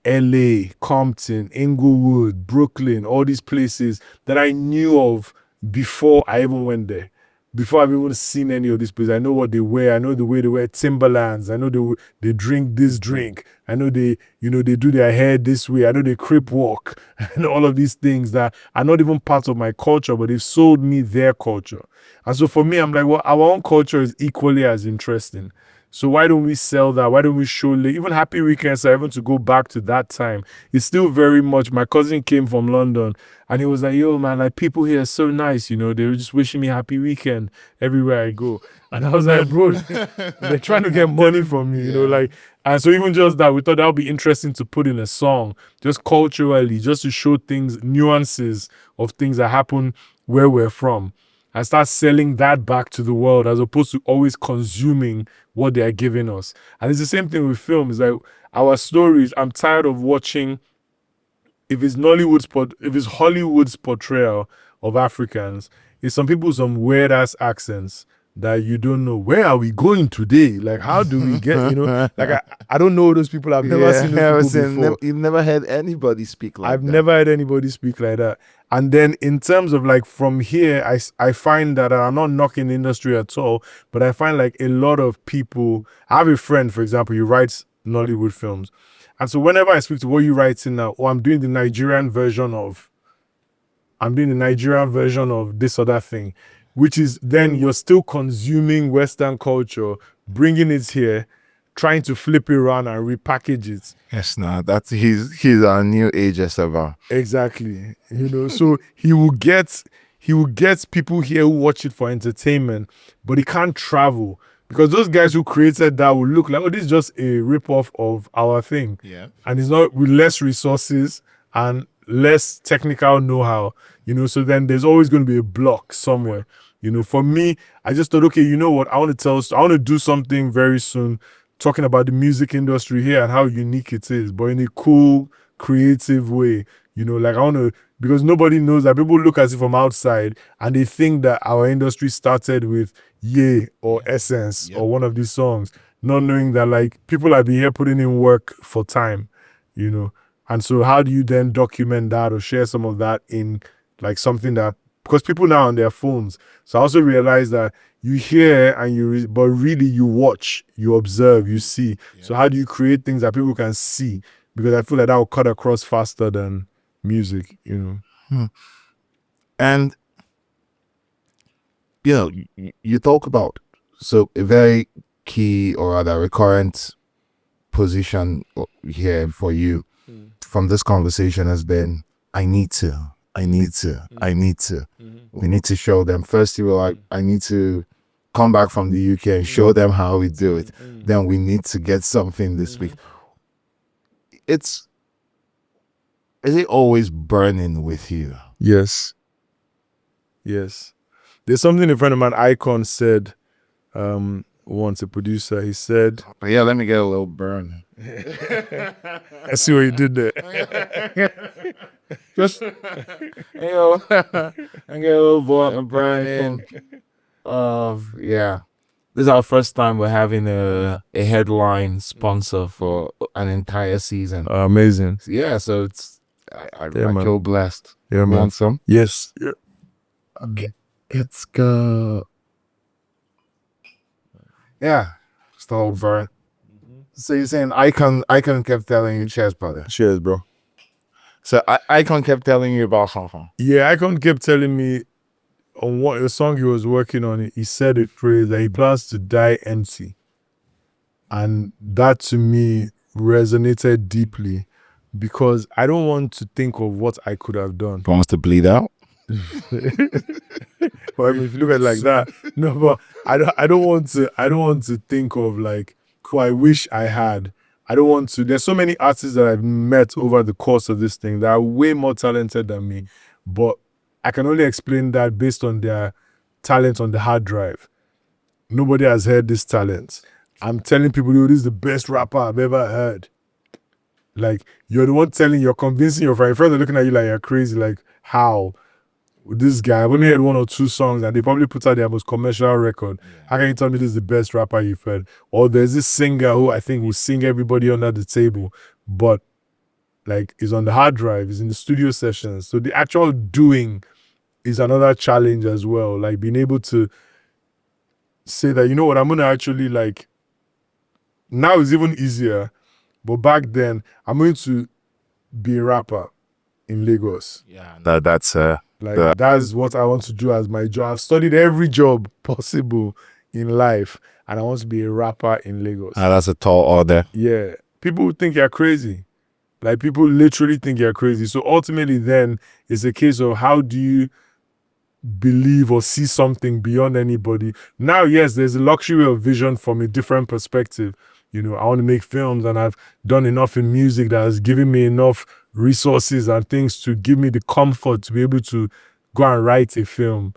LA, Compton, Inglewood, Brooklyn, all these places that I knew of before I even went there. Before I've even seen any of these places, I know what they wear. I know the way they wear Timberlands. I know they drink this drink. I know they do their hair this way. I know they crip walk and all of these things that are not even part of my culture, but they've sold me their culture. And so for me, I'm like, well, our own culture is equally as interesting. So why don't we sell that? Why don't we show, even Happy Weekends, even to go back to that time, it's still very much, my cousin came from London and he was like, yo, man, like, people here are so nice, they were just wishing me happy weekend everywhere I go. And I was like, bro, they're trying to get money from me, and so even just that, we thought that would be interesting to put in a song, just culturally, just to show things, nuances of things that happen where we're from. And start selling that back to the world as opposed to always consuming what they are giving us. And it's the same thing with film. It's like our stories, I'm tired of watching, if it's Hollywood's portrayal of Africans, it's some people with some weird ass accents that you don't know. Where are we going today? Like, how do we get, like, I don't know those people. I've never seen those people before. You've never heard anybody speak like that. I've never heard anybody speak like that. And then in terms of, like, from here, I find that I'm not knocking the industry at all, but I find like a lot of people, I have a friend, for example, he writes Nollywood films. And so whenever I speak to what you writing now, I'm doing the Nigerian version of this other thing, which is then you're still consuming Western culture, bringing it here, trying to flip it around and repackage it. Yes, no, that's he's our new age Esteva. Exactly. So he will get people here who watch it for entertainment, but he can't travel because those guys who created that will look like, oh, this is just a rip-off of our thing. Yeah. And it's not with less resources and less technical know-how, so then there's always going to be a block somewhere. For me, I just thought, okay, you know what? I want to do something very soon talking about the music industry here and how unique it is, but in a cool, creative way. Like I want to, because nobody knows that. People look at it from outside and they think that our industry started with Ye or Essence or one of these songs, not knowing that like people have been here putting in work for time, And so how do you then document that or share some of that in like something that, because people now on their phones. So I also realized that you hear and but really you watch, you observe, you see. Yeah. So how do you create things that people can see? Because I feel like that will cut across faster than music, And, you talk about, so a very key or rather recurrent position here for you from this conversation has been, I need to. We need to show them. First, you were like, I need to come back from the UK and show them how we do it. Then we need to get something this week. Is it always burning with you? Yes. There's something a friend of mine, Akan, said once, a producer. He said, yeah, let me get a little burn. I see what you did there. Just, and get a little burn. Yeah. This is our first time we're having a headline sponsor for an entire season. Amazing. Yeah, so it's I man. feel blessed. Yeah, man. Want some? Yes. Yeah. Okay. Let's go. Yeah. Still burn. So you're saying Akan kept telling you, cheers, brother. Cheers, bro. So Akan kept telling you about something. Yeah, Akan kept telling me on what the song he was working on. He said a phrase that he plans to die empty, and that to me resonated deeply because I don't want to think of what I could have done. Wants to bleed out. Well, I mean, if you look at it like that, no, but I don't want to think of like who I wish I had. I don't want to. There's so many artists that I've met over the course of this thing that are way more talented than me, but I can only explain that based on their talent on the hard drive. Nobody has heard this talent. I'm telling people, this is the best rapper I've ever heard. Like, you're the one you're convincing your friends are looking at you like you're crazy. Like, how? With this guy, I've only heard 1 or 2 songs and they probably put out their most commercial record. Yeah. How can you tell me this is the best rapper you've heard? Or there's this singer who I think will sing everybody under the table, but like is on the hard drive, is in the studio sessions. So the actual doing is another challenge as well. Like being able to say that, you know what, I'm going to actually like, now it's even easier, but back then, I'm going to be a rapper in Lagos. Yeah. That's that's what I want to do as my job. I've studied every job possible in life, and I want to be a rapper in Lagos. That's a tall order. Yeah. People think you're crazy. Like, people literally think you're crazy. So ultimately then, it's a case of how do you believe or see something beyond anybody. Now, yes, there's a luxury of vision from a different perspective. I want to make films, and I've done enough in music that has given me enough resources and things to give me the comfort to be able to go and write a film.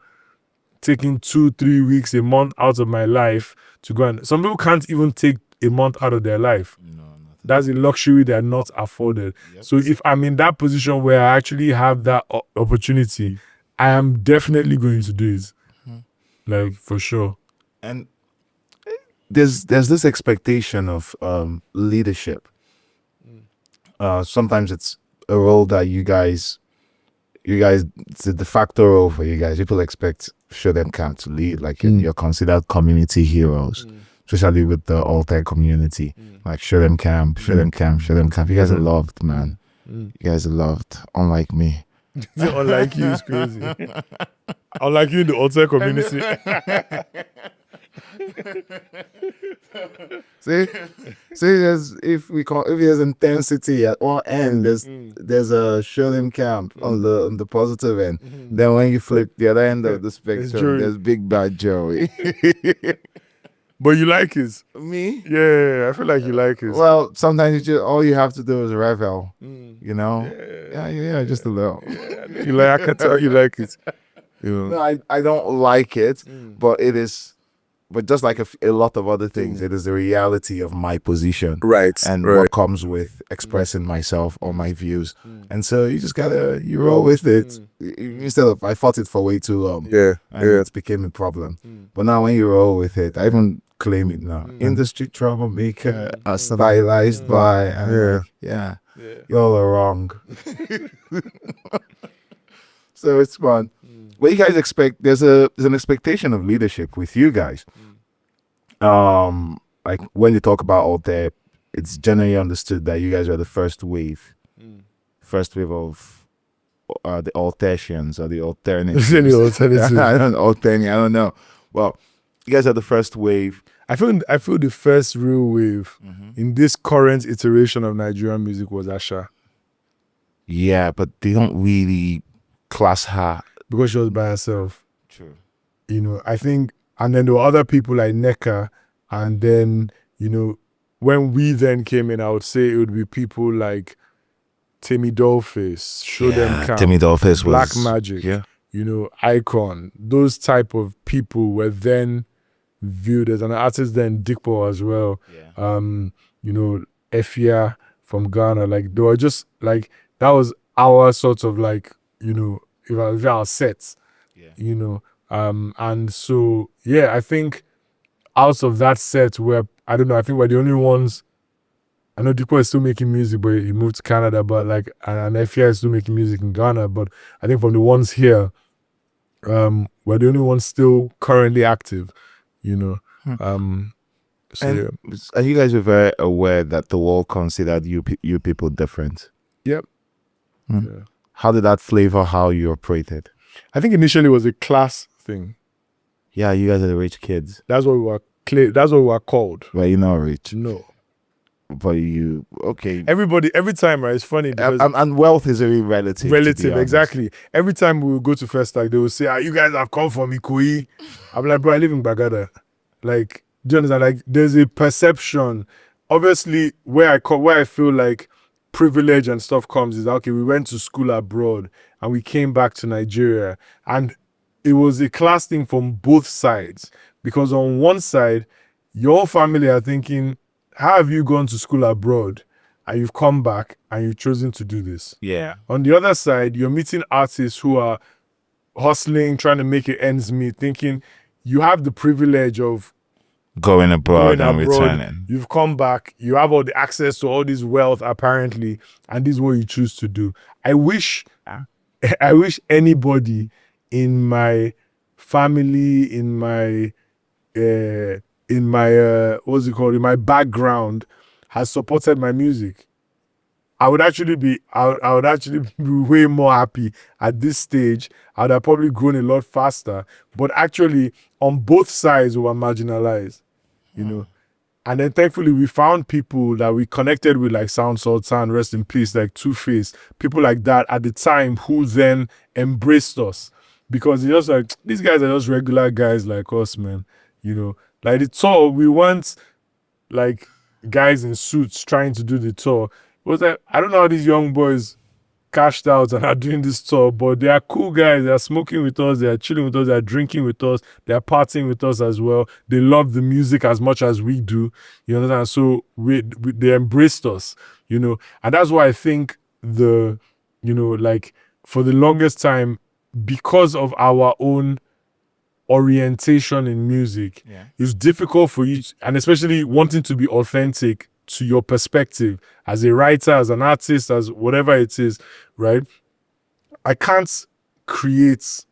Taking 2-3 weeks, a month out of my life to go and... Some people can't even take a month out of their life. No, that's a luxury they're not afforded. Yep. So if I'm in that position where I actually have that opportunity, I am definitely going to do it. Like, for sure. And there's this expectation of leadership. Sometimes it's a role that you guys, it's a de facto role for you guys. People expect Show Dem Camp to lead. Like you're considered community heroes, especially with the Alté community. Like Show Dem Camp, Show Dem Camp, Show Dem Camp. You guys are loved, man. You guys are loved, unlike me. Unlike you is crazy. Unlike you in the Alté community. See, if there's intensity at one end, there's a Show Dem Camp on the positive end. Then when you flip the other end of the spectrum, Joey. there's Big Bad Joey. But you like it. Me? Yeah, I feel like you like it. Well, sometimes all you have to do is revel. You know? Yeah, just a little. You like, I can tell you like it. You know. No, I don't like it, but it is. But just like a lot of other things, it is the reality of my position, Right. and right. what comes with expressing myself or my views. And so you just gotta roll with it. Instead of I fought it for way too long, Yeah. and Yeah. it became a problem. But now when you roll with it, I even claim it now. Industry troublemaker, stylized by, and yeah, y'all are wrong. So it's fun. What you guys expect? There's an expectation of leadership with you guys. Like when you talk about Alté, it's generally understood that you guys are the first wave of the Altesians or the alternatives. Any alternative? I don't know. Well, you guys are the first wave. I feel the first real wave in this current iteration of Nigerian music was Asha, Yeah, but they don't really class her. because she was by herself. True. You know, I think, and then there were other people like Neka, and then, you know, when we then came in, I would say it would be people like Timmy Dollface, Show Dem Camp, Timmy Dollface Black was Magic, Yeah. you know, Icon. Those type of people were then viewed as an artist, then Dikpo as well. Yeah. You know, Efia from Ghana. Like, they were just like, that was our sort of like, you know, if our sets, you know. And so, yeah, I think out of that set where, I don't know, I think we're the only ones. I know Dikpo is still making music, but he moved to Canada, but like, and Efia is still making music in Ghana. But I think from the ones here, we're the only ones still currently active, you know. So And you guys were very aware that the world considered you people different. Yep. Hmm. Yeah. How did that flavor how you operated? I think initially it was a class thing. Yeah, you guys are the rich kids. That's what we were that's what we were called. Well, you're not rich. No. But you, okay. Everybody, every time, right, it's funny because And wealth is very relative. to be relative, honest. exactly. Every time we would go to Festac, they would say, you guys have come from Ikoyi. I'm like, bro, I live in Bagada. Like, do you understand? Like, there's a perception. Obviously, where I feel like privilege and stuff comes is, okay, we went to school abroad and we came back to Nigeria. And it was a class thing from both sides. Because on one side, your family are thinking, how have you gone to school abroad and you've come back and you've chosen to do this? Yeah. On the other side, you're meeting artists who are hustling, trying to make it ends meet, thinking you have the privilege of Going abroad going and abroad. returning. You've come back, you have all the access to all this wealth apparently, and this is what you choose to do. I wish anybody in my family, in my in my background has supported my music. I would actually be way more happy at this stage. I would have probably grown a lot faster. But actually, on both sides, we were marginalized, you know. And then thankfully, we found people that we connected with, like Sound Sultan, rest in peace, like Two-Face, people like that at the time who then embraced us. Because it's just like, these guys are just regular guys like us, man. You know, like the tour, we weren't like guys in suits trying to do the tour. It was like, I don't know how these young boys cashed out and are doing this tour, but they are cool guys. They are smoking with us, they are chilling with us, they are drinking with us, they are partying with us as well. They love the music as much as we do. You understand? So they embraced us, you know. And that's why I think for the longest time, because of our own orientation in music, it's difficult for you and especially wanting to be authentic to your perspective as a writer, as an artist, as whatever it is, right? I can't create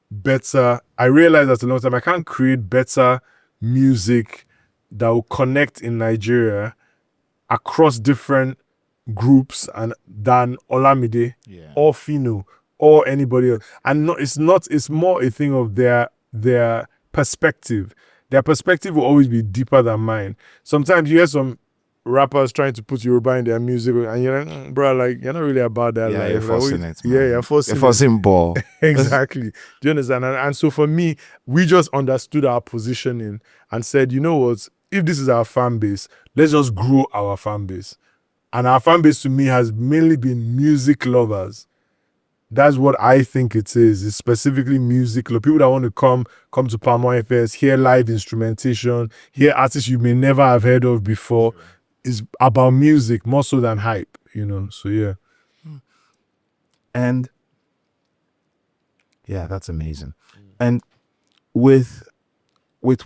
better, I realized after a long time, I can't create better music that will connect in Nigeria across different groups than Olamide or Fino or anybody else. And it's more a thing of their perspective. their perspective will always be deeper than mine. Sometimes you hear some rappers trying to put Yoruba in their music, and you're like, bro, like, you're not really about that Yeah, life. you're Like, forcing it, man. Yeah, you're forcing You're forcing ball. Exactly. Do you understand? And so for me, we just understood our positioning and said, you know what, if this is our fan base, let's just grow our fan base. And our fan base to me has mainly been music lovers. That's what I think it is. It's specifically music lovers. People that want to come to Palmwine Fest, hear live instrumentation, hear artists you may never have heard of before. It's about music more so than hype, you know. So yeah. And yeah, that's amazing. And with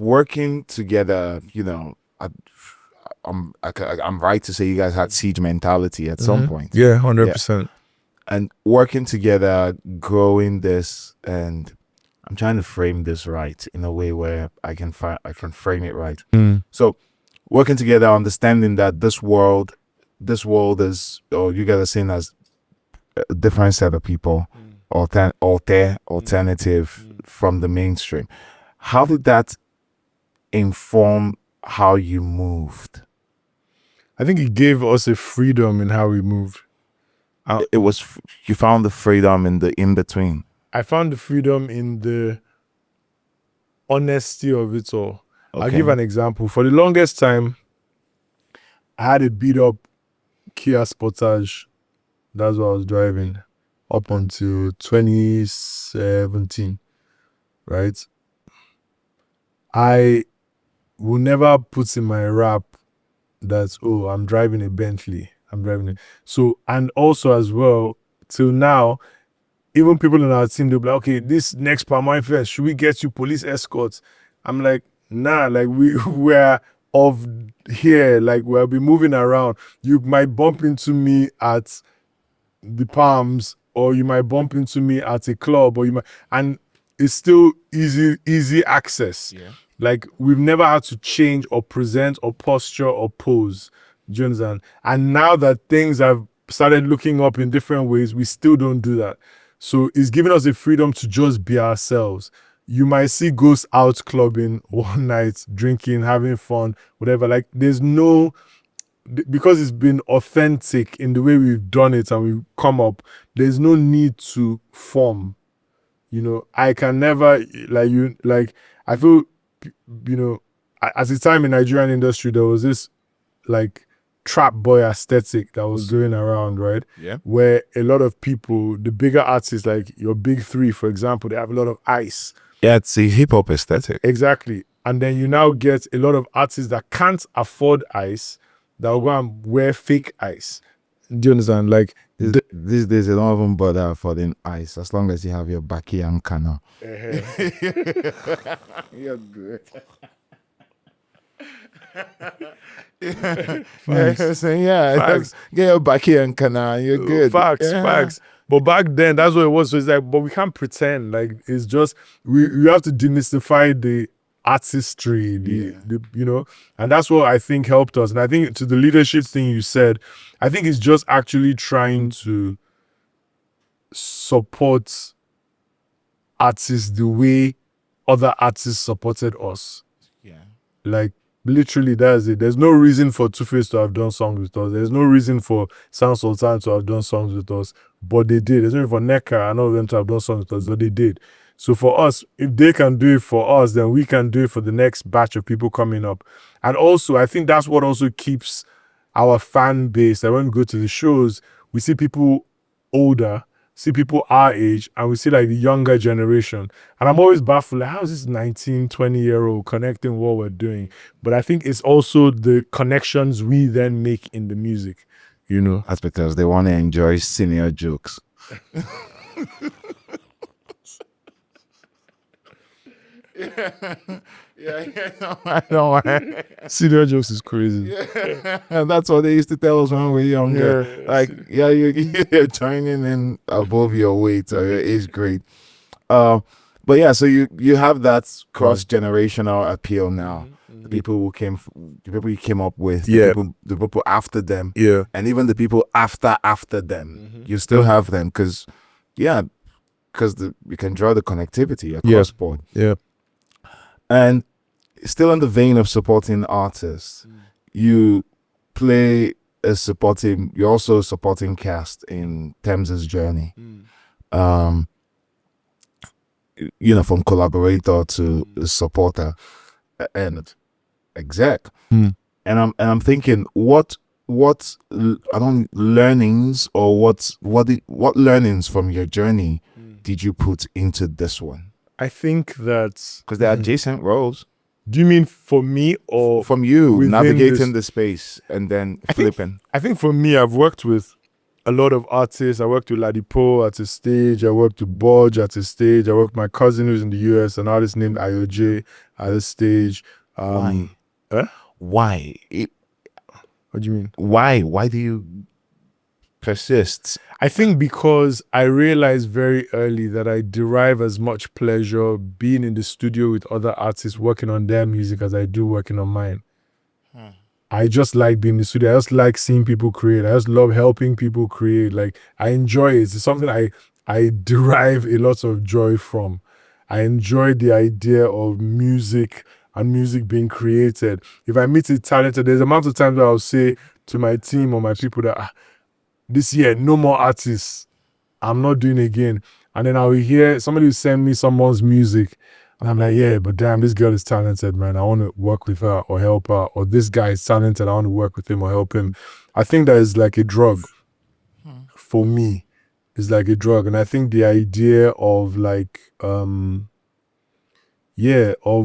working together, you know, I'm right to say you guys had siege mentality at some point. Yeah, 100%. And working together, growing this, and I'm trying to frame this right in a way where I can frame it right. So working together, understanding that this world is, or you guys are seen as a different set of people, alternative from the mainstream. How did that inform how you moved? I think it gave us a freedom in how we moved. It was, you found the freedom in the in-between. I found the freedom in the honesty of it all. I'll Okay. give an example. For the longest time, I had a beat up Kia Sportage. That's what I was driving up until 2017, right? I will never put in my rap that, oh, I'm driving a Bentley. I'm driving it. So, and also as well, till now, even people in our team, they'll be like, okay, this next Palmwine Fest, should we get you police escorts? I'm like, nah, like we're of here, like we'll be moving around. You might bump into me at the Palms, or you might bump into me at a club, or you might, and it's still easy access. Yeah. Like we've never had to change or present or posture or pose. Do you understand? And now that things have started looking up in different ways, we still don't do that. So it's giving us the freedom to just be ourselves. You might see ghosts out clubbing one night, drinking, having fun, whatever. Like there's no, because it's been authentic in the way we've done it and we've come up, there's no need to form. You know, I can never, I feel, you know, at the time in Nigerian industry, there was this like trap boy aesthetic that was going around, right? Yeah. Where a lot of people, the bigger artists, like your big three, for example, they have a lot of ice. Yeah, it's a hip hop aesthetic. Exactly. And then you now get a lot of artists that can't afford ice that will go and wear fake ice. Do you understand? Like These days, they don't even bother affording ice as long as you have your Baki and Kana. You're good. Facts. Get your Baki and Kana, you're good. Facts. But back then, that's what it was. So it's like, but we can't pretend. Like it's just we have to demystify the artistry, the you know, and that's what I think helped us. And I think to the leadership thing you said, I think it's just actually trying to support artists the way other artists supported us. Yeah. Like literally, that's it. There's no reason for Two-Face to have done songs with us. There's no reason for Sound Sultan to have done songs with us, but they did. There's no reason for Neka and all of them to have done songs with us, but they did. So for us, if they can do it for us, then we can do it for the next batch of people coming up. And also, I think that's what also keeps our fan base. That when we go to the shows, we see people older, see people our age, and we see like the younger generation. And I'm always baffled, like, how is this 19, 20-year-old connecting what we're doing? But I think it's also the connections we then make in the music, you know? That's because they want to enjoy senior jokes. I know. Senior jokes is crazy. And that's what they used to tell us when we were younger. You're joining in above your weight or your age grade. But yeah, so you have that cross-generational appeal now. The people you came up with, the people after them, and even the people after them. You still have them because you can draw the connectivity across board. Yeah. And still in the vein of supporting artists, you play you're also a supporting cast in Thames' journey. From collaborator to supporter and exec. And I'm thinking, what learnings or what learnings from your journey did you put into this one? I think that Because they're adjacent roles. Do you mean for me or from you within navigating the space and then flipping? I think for me, I've worked with a lot of artists. I worked with Ladipo at a stage. I worked with Bodge at a stage. I worked with my cousin who's in the US, an artist named IOJ at a stage. Why? Eh? Why? What do you mean? Why? Why do you persist? I think because I realized very early that I derive as much pleasure being in the studio with other artists working on their music as I do working on mine. I just like being in the studio. I just like seeing people create. I just love helping people create. Like, I enjoy it. It's something I derive a lot of joy from. I enjoy the idea of music and music being created. If I meet a talented, there's amount of times where I'll say to my team or my people that this year, no more artists. I'm not doing it again. And then I'll hear somebody will send me someone's music. And I'm like, yeah, but damn, this girl is talented, man. I want to work with her or help her. Or this guy is talented. I want to work with him or help him. I think that is like a drug for me. It's like a drug. And I think the idea of like, of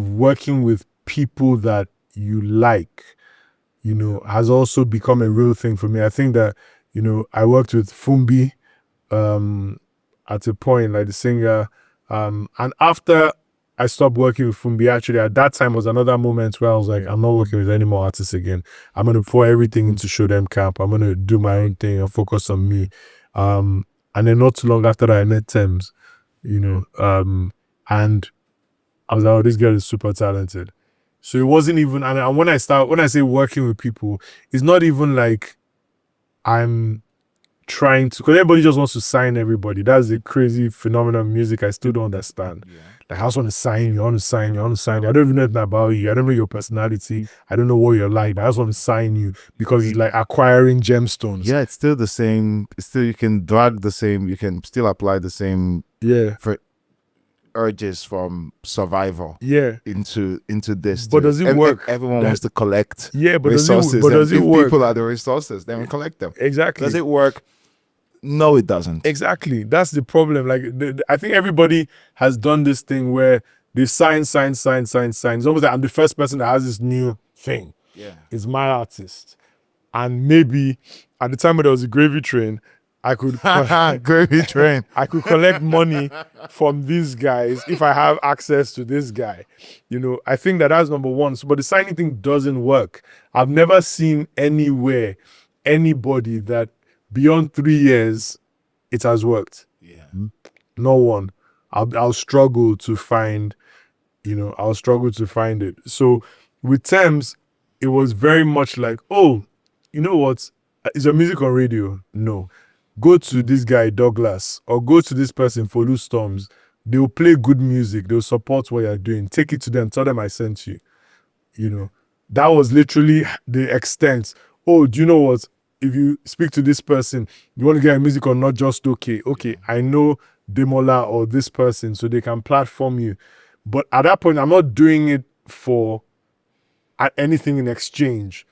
working with people that you like, has also become a real thing for me. I think that, I worked with Fumbi at a point, like the singer. And after I stopped working with Fumbi, actually, at that time was another moment where I was like, I'm not working with any more artists again. I'm going to pour everything into Show Dem Camp. I'm going to do my own thing and focus on me. And then not too long after that, I met Tems, and I was like, oh, this girl is super talented. So it wasn't even, and when I say working with people, it's not even like I'm trying to, because everybody just wants to sign everybody. That's the crazy phenomenon of music I still don't understand. Like, I just want to sign you, I want to sign you. I don't even know anything about you. I don't know your personality. I don't know what you're like. I just want to sign you because it's like acquiring gemstones. Yeah, it's still the same. Still, you can drag the same. You can still apply the same. For urges from survival. Into this. But does it work? Everyone wants to collect. But resources. Does it work? People are the resources. Then we collect them. Exactly. Does it work? No, it doesn't. Exactly. That's the problem. Like, I think everybody has done this thing where they sign. It's almost like I'm the first person that has this new thing. It's my artist. And maybe at the time when there was a gravy train, I could gravy train. I could collect money from these guys if I have access to this guy. I think that's number one. So, but the signing thing doesn't work. I've never seen anywhere anybody that beyond 3 years it has worked. No one. I'll struggle to find, it. So with Tems, it was very much like, oh, you know what? Is your music on radio? No. Go to this guy, Douglas, or go to this person, Folu Storms. They'll play good music. They'll support what you're doing. Take it to them. Tell them I sent you. That was literally the extent. Oh, do you know what? If you speak to this person, you want to get music on not just okay, I know Demola or this person, so they can platform you. But at that point, I'm not doing it for anything in exchange.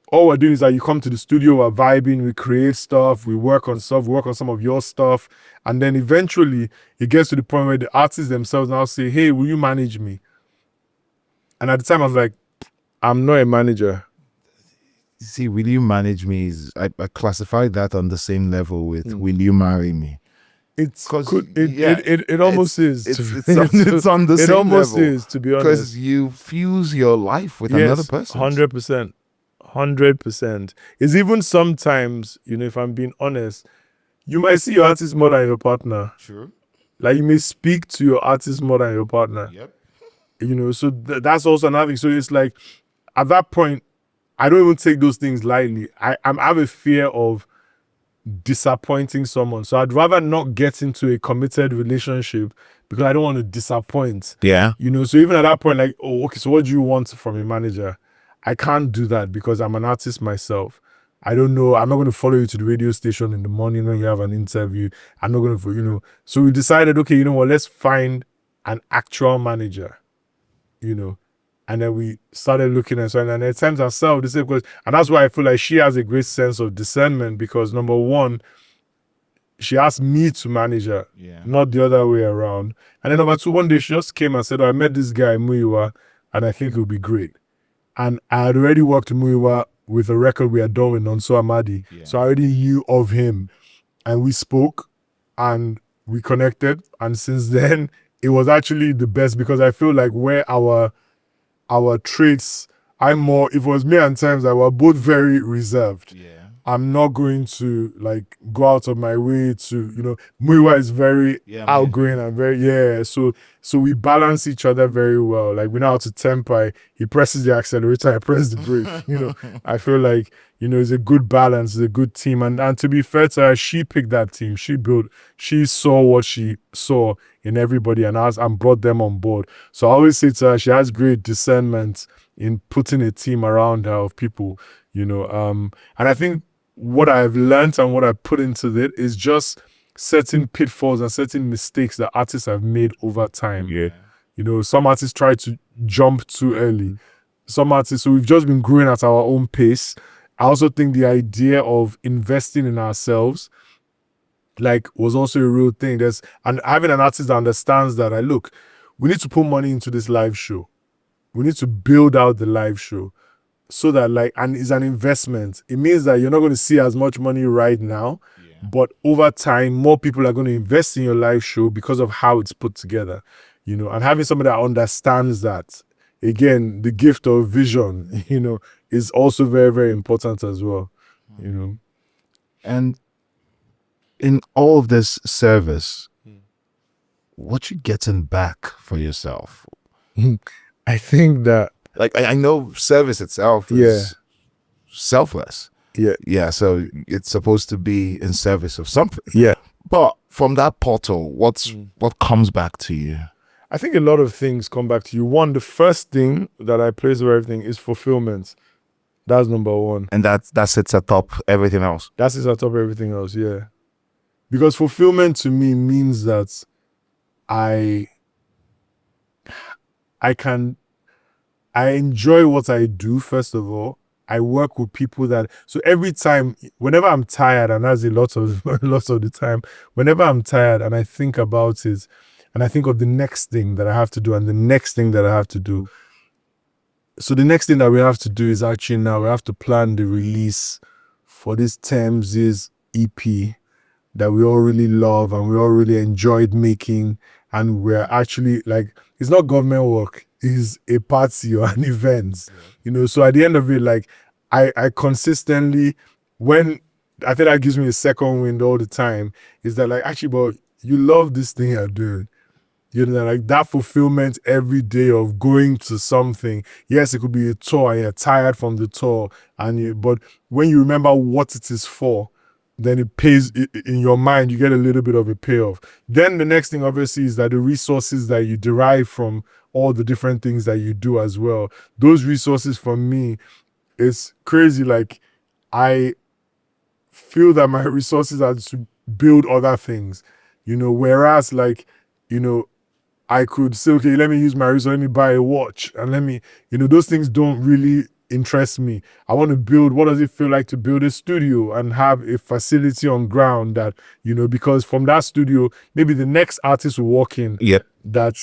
All we're doing is that you come to the studio, we're vibing, we create stuff, we work on stuff, we work on some of your stuff. And then eventually it gets to the point where the artists themselves now say, hey, will you manage me? And at the time I was like, I'm not a manager. See, will you manage me? I classify that on the same level with will you marry me? It almost is. It's on the same level. It almost is, to be honest. Because you fuse your life with another person. 100%. 100%. It's even sometimes, if I'm being honest, you might see your artist more than your partner. Sure. Like, you may speak to your artist more than your partner. So that's also another thing. So it's like, at that point, I don't even take those things lightly. I have a fear of disappointing someone. So I'd rather not get into a committed relationship because I don't want to disappoint. Yeah. You know, so even at that point, like, oh, okay, so what do you want from a manager? I can't do that because I'm an artist myself. I don't know. I'm not going to follow you to the radio station in the morning when you have an interview. I'm not going to, you know. So we decided, okay, you know what, let's find an actual manager, you know. And then we started looking at something, and at times ourselves, the same question. And that's why I feel like she has a great sense of discernment because number one, she asked me to manage her, not the other way around. And then number two, one day she just came and said, oh, I met this guy, Muiwa, and I think it'll be great. And I had already worked with Muiwa with a record we had done with Nonso Amadi. So I already knew of him. And we spoke and we connected. And since then, it was actually the best because I feel like where our traits, if it was me and Tems, I were both very reserved. I'm not going to like go out of my way to, you know, Muiwa is very outgoing and very, so we balance each other very well. Like we know how to temper. He presses the accelerator, I press the brake. You know, I feel like, you know, it's a good balance, it's a good team. And to be fair to her, she picked that team. She saw what she saw in everybody and brought them on board. So I always say to her, she has great discernment in putting a team around her of people, you know. And I think what I've learned and what I put into it is just certain pitfalls and certain mistakes that artists have made over time. You know, some artists try to jump too early. Some artists, so we've just been growing at our own pace. I also think the idea of investing in ourselves, like, was also a real thing. And having an artist that understands that, look, we need to put money into this live show. We need to build out the live show. So that and it's an investment. It means that you're not going to see as much money right now, but over time, more people are going to invest in your live show because of how it's put together, you know. And having somebody that understands that, again, the gift of vision, you know, is also very, very important as well, you know. And in all of this service, what you getting back for yourself? I think that like I know service itself is selfless. Yeah. So it's supposed to be in service of something. But from that portal, what comes back to you? I think a lot of things come back to you. One, the first thing that I place over everything is fulfillment. That's number one. And that sits atop everything else. That sits atop everything else, yeah. Because fulfillment to me means that I enjoy what I do, first of all. I work with people so every time, whenever I'm tired, and that's lots of the time, whenever I'm tired and I think about it, and I think of the next thing that I have to do and the next thing that I have to do. So the next thing that we have to do is actually now we have to plan the release for this Tems' EP that we all really love and we all really enjoyed making. And we're actually it's not government work. Is a party or an event, you know. So at the end of it, I consistently, when I think that gives me a second wind all the time, is that actually, but you love this thing you're doing, you know, that fulfillment every day of going to something. Yes, it could be a tour and you're tired from the tour, but when you remember what it is for, then it pays in your mind. You get a little bit of a payoff. Then the next thing, obviously, is that the resources that you derive from all the different things that you do as well. Those resources for me, it's crazy. I feel that my resources are to build other things, you know, whereas you know, I could say, okay, let me use my resources, let me buy a watch and let me, you know, those things don't really interest me. I want to build, what does it feel like to build a studio and have a facility on ground that, you know, because from that studio, maybe the next artist will walk in that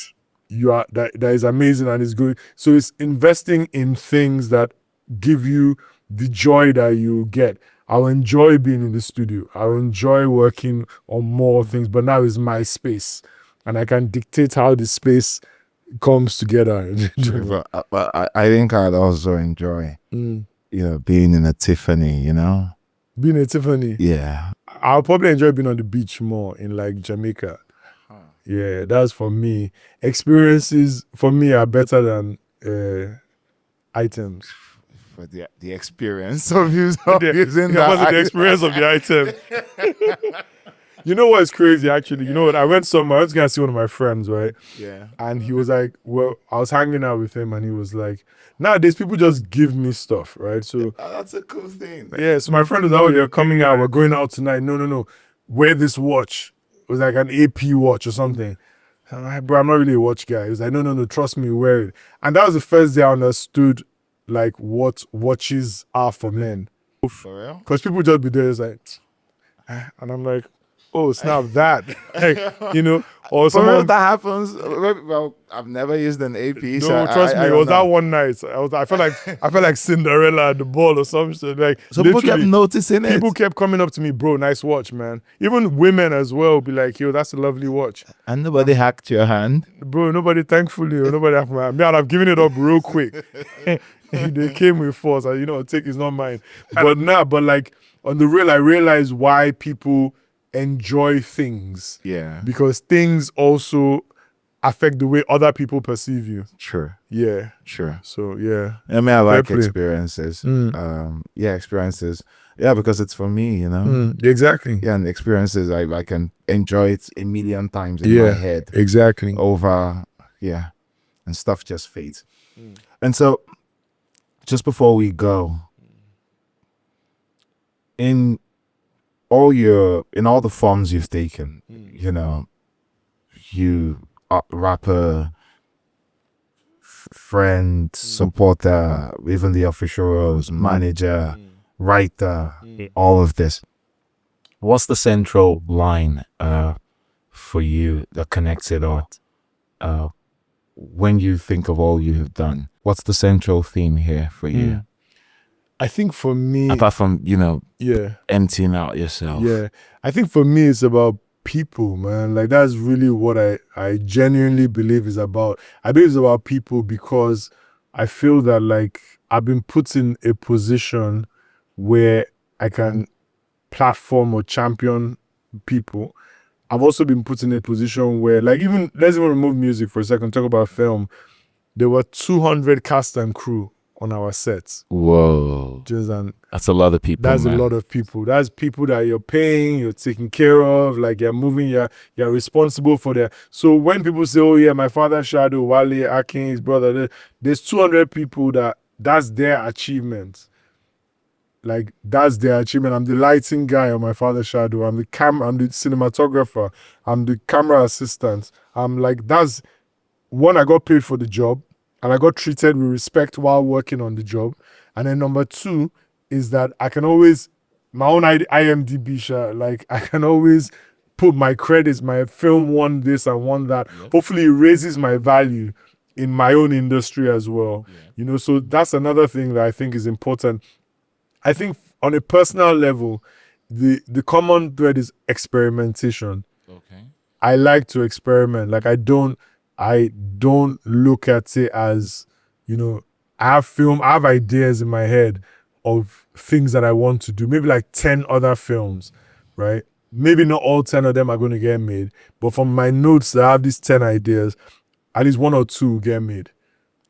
is amazing and is good. So it's investing in things that give you the joy that you get. I'll enjoy being in the studio. I'll enjoy working on more things, but now it's my space and I can dictate how the space comes together. But I think I'd also enjoy, you know, being in a Tiffany, you know? Being a Tiffany? Yeah. I'll probably enjoy being on the beach more in Jamaica. Yeah, that's for me. Experiences for me are better than items. for the experience of using It that. wasn't the experience of the item. You know what's crazy, actually? You know what? I went somewhere. I was going to see one of my friends, right? Yeah. And he was like, well, I was hanging out with him and he was like, nowadays people just give me stuff, right? So, Oh, that's a cool thing. yeah, so my friend was like, oh, you're coming out. We're going out tonight. No. Wear this watch. It was like an AP watch or something. I'm like, bro, I'm not really a watch guy. He was like, no, trust me, wear it. And that was the first day I understood, like, what watches are for men. For real? Because people just be there, it's like, and I'm like, oh, snap that. Like, you know, or For real, someone. that happens. Well, I've never used an AP. No, so trust me, I it don't was know. that one night. I felt like Cinderella at the ball or some shit. Like, So people kept literally, noticing it. people kept coming up to me, bro, nice watch, man. Even women as well be like, yo, that's a lovely watch. And nobody hacked your hand. Bro, nobody, thankfully, or nobody, I'd give it up real quick. They came with force, and take is not mine. But but like, on the real, I realized why people enjoy things. Yeah. Because things also affect the way other people perceive you. Sure. Yeah. Sure. So, yeah. I mean, I like play. experiences. Experiences. Yeah, because it's for me, you know. Exactly. Yeah, and experiences, I can enjoy it a million times in my head. Exactly. Over, and stuff just fades. And so, just before we go, in all the forms you've taken, you are rapper, friend, supporter, even the official roles, manager, writer, all of this. What's the central line for you that connects it all? When you think of all you have done, what's the central theme here for you? I think for me, Apart from, yeah, emptying out yourself. yeah. I think for me, it's about people, man. Like, that's really what I genuinely believe is about. I believe it's about people because I feel that, like, I've been put in a position where I can platform or champion people. I've also been put in a position where, like, let's even remove music for a second, talk about film. There were 200 cast and crew on our sets. Whoa. That's a lot of people. That's a lot of people. That's people that you're paying, you're taking care of, like, you're moving, you're responsible for that. So when people say, oh yeah, my father's shadow, Wale, Akan, his brother, there's 200 people that's their achievement. Like, that's their achievement. I'm the lighting guy on my father's shadow. I'm the cinematographer. I'm the camera assistant. I'm like, that's one, I got paid for the job and I got treated with respect while working on the job. And then number two is that I can always, my own IMDb, like, I can always put my credits, my film won this and won that. Yep. Hopefully it raises my value in my own industry as well. Yeah. So that's another thing that I think is important. I think on a personal level, the common thread is experimentation. Okay. I like to experiment. Like, I don't look at it as, I have ideas in my head of things that I want to do. Maybe like 10 other films, right? Maybe not all 10 of them are going to get made, but from my notes, I have these 10 ideas, at least 1 or 2 get made.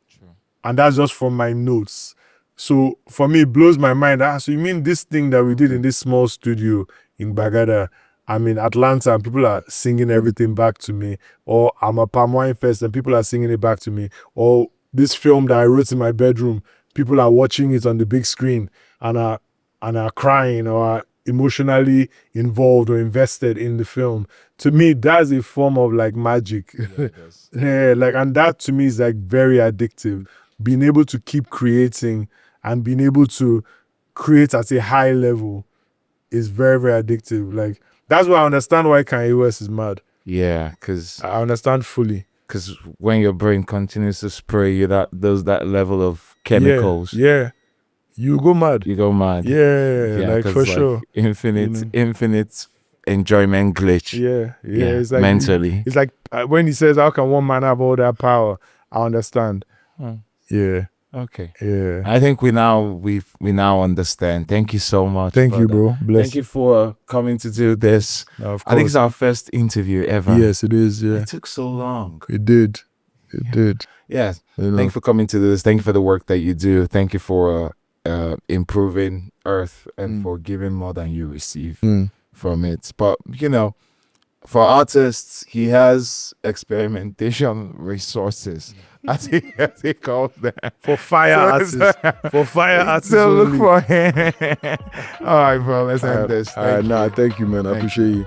Sure. And that's just from my notes. So for me, it blows my mind. So you mean this thing that we did in this small studio in Bagada, I'm in Atlanta and people are singing everything back to me, or I'm at Palmwine Fest and people are singing it back to me, or this film that I wrote in my bedroom, people are watching it on the big screen and are crying or are emotionally involved or invested in the film. To me, that's a form of, like, magic. Yeah, it does. Yeah, like, and that to me is, like, very addictive. Being able to keep creating and being able to create at a high level is very, very addictive. Like, that's why I understand why Kanye West is mad. Yeah, because I understand fully. Because when your brain continues to spray you that level of chemicals, yeah, you go mad. You go mad. Yeah, like, for sure. Infinite enjoyment glitch. Yeah. It's like mentally. It's like when he says, "How can one man have all that power?" I understand. Yeah. Okay. Yeah. I think we now understand. Thank you so much. Thank you, bro. Bless. Thank you for coming to do this. No, of course. I think it's our first interview ever. Yes, it is. Yeah. It took so long. It did. It did. Yeah. Thank you for coming to this. Thank you for the work that you do. Thank you for improving earth and for giving more than you receive from it. But for artists, he has experimentation resources, as he calls them. For fire artists. For fire artists. So look only. for him. All right, bro. Let's end this. Thank you. Thank you, man. I appreciate you.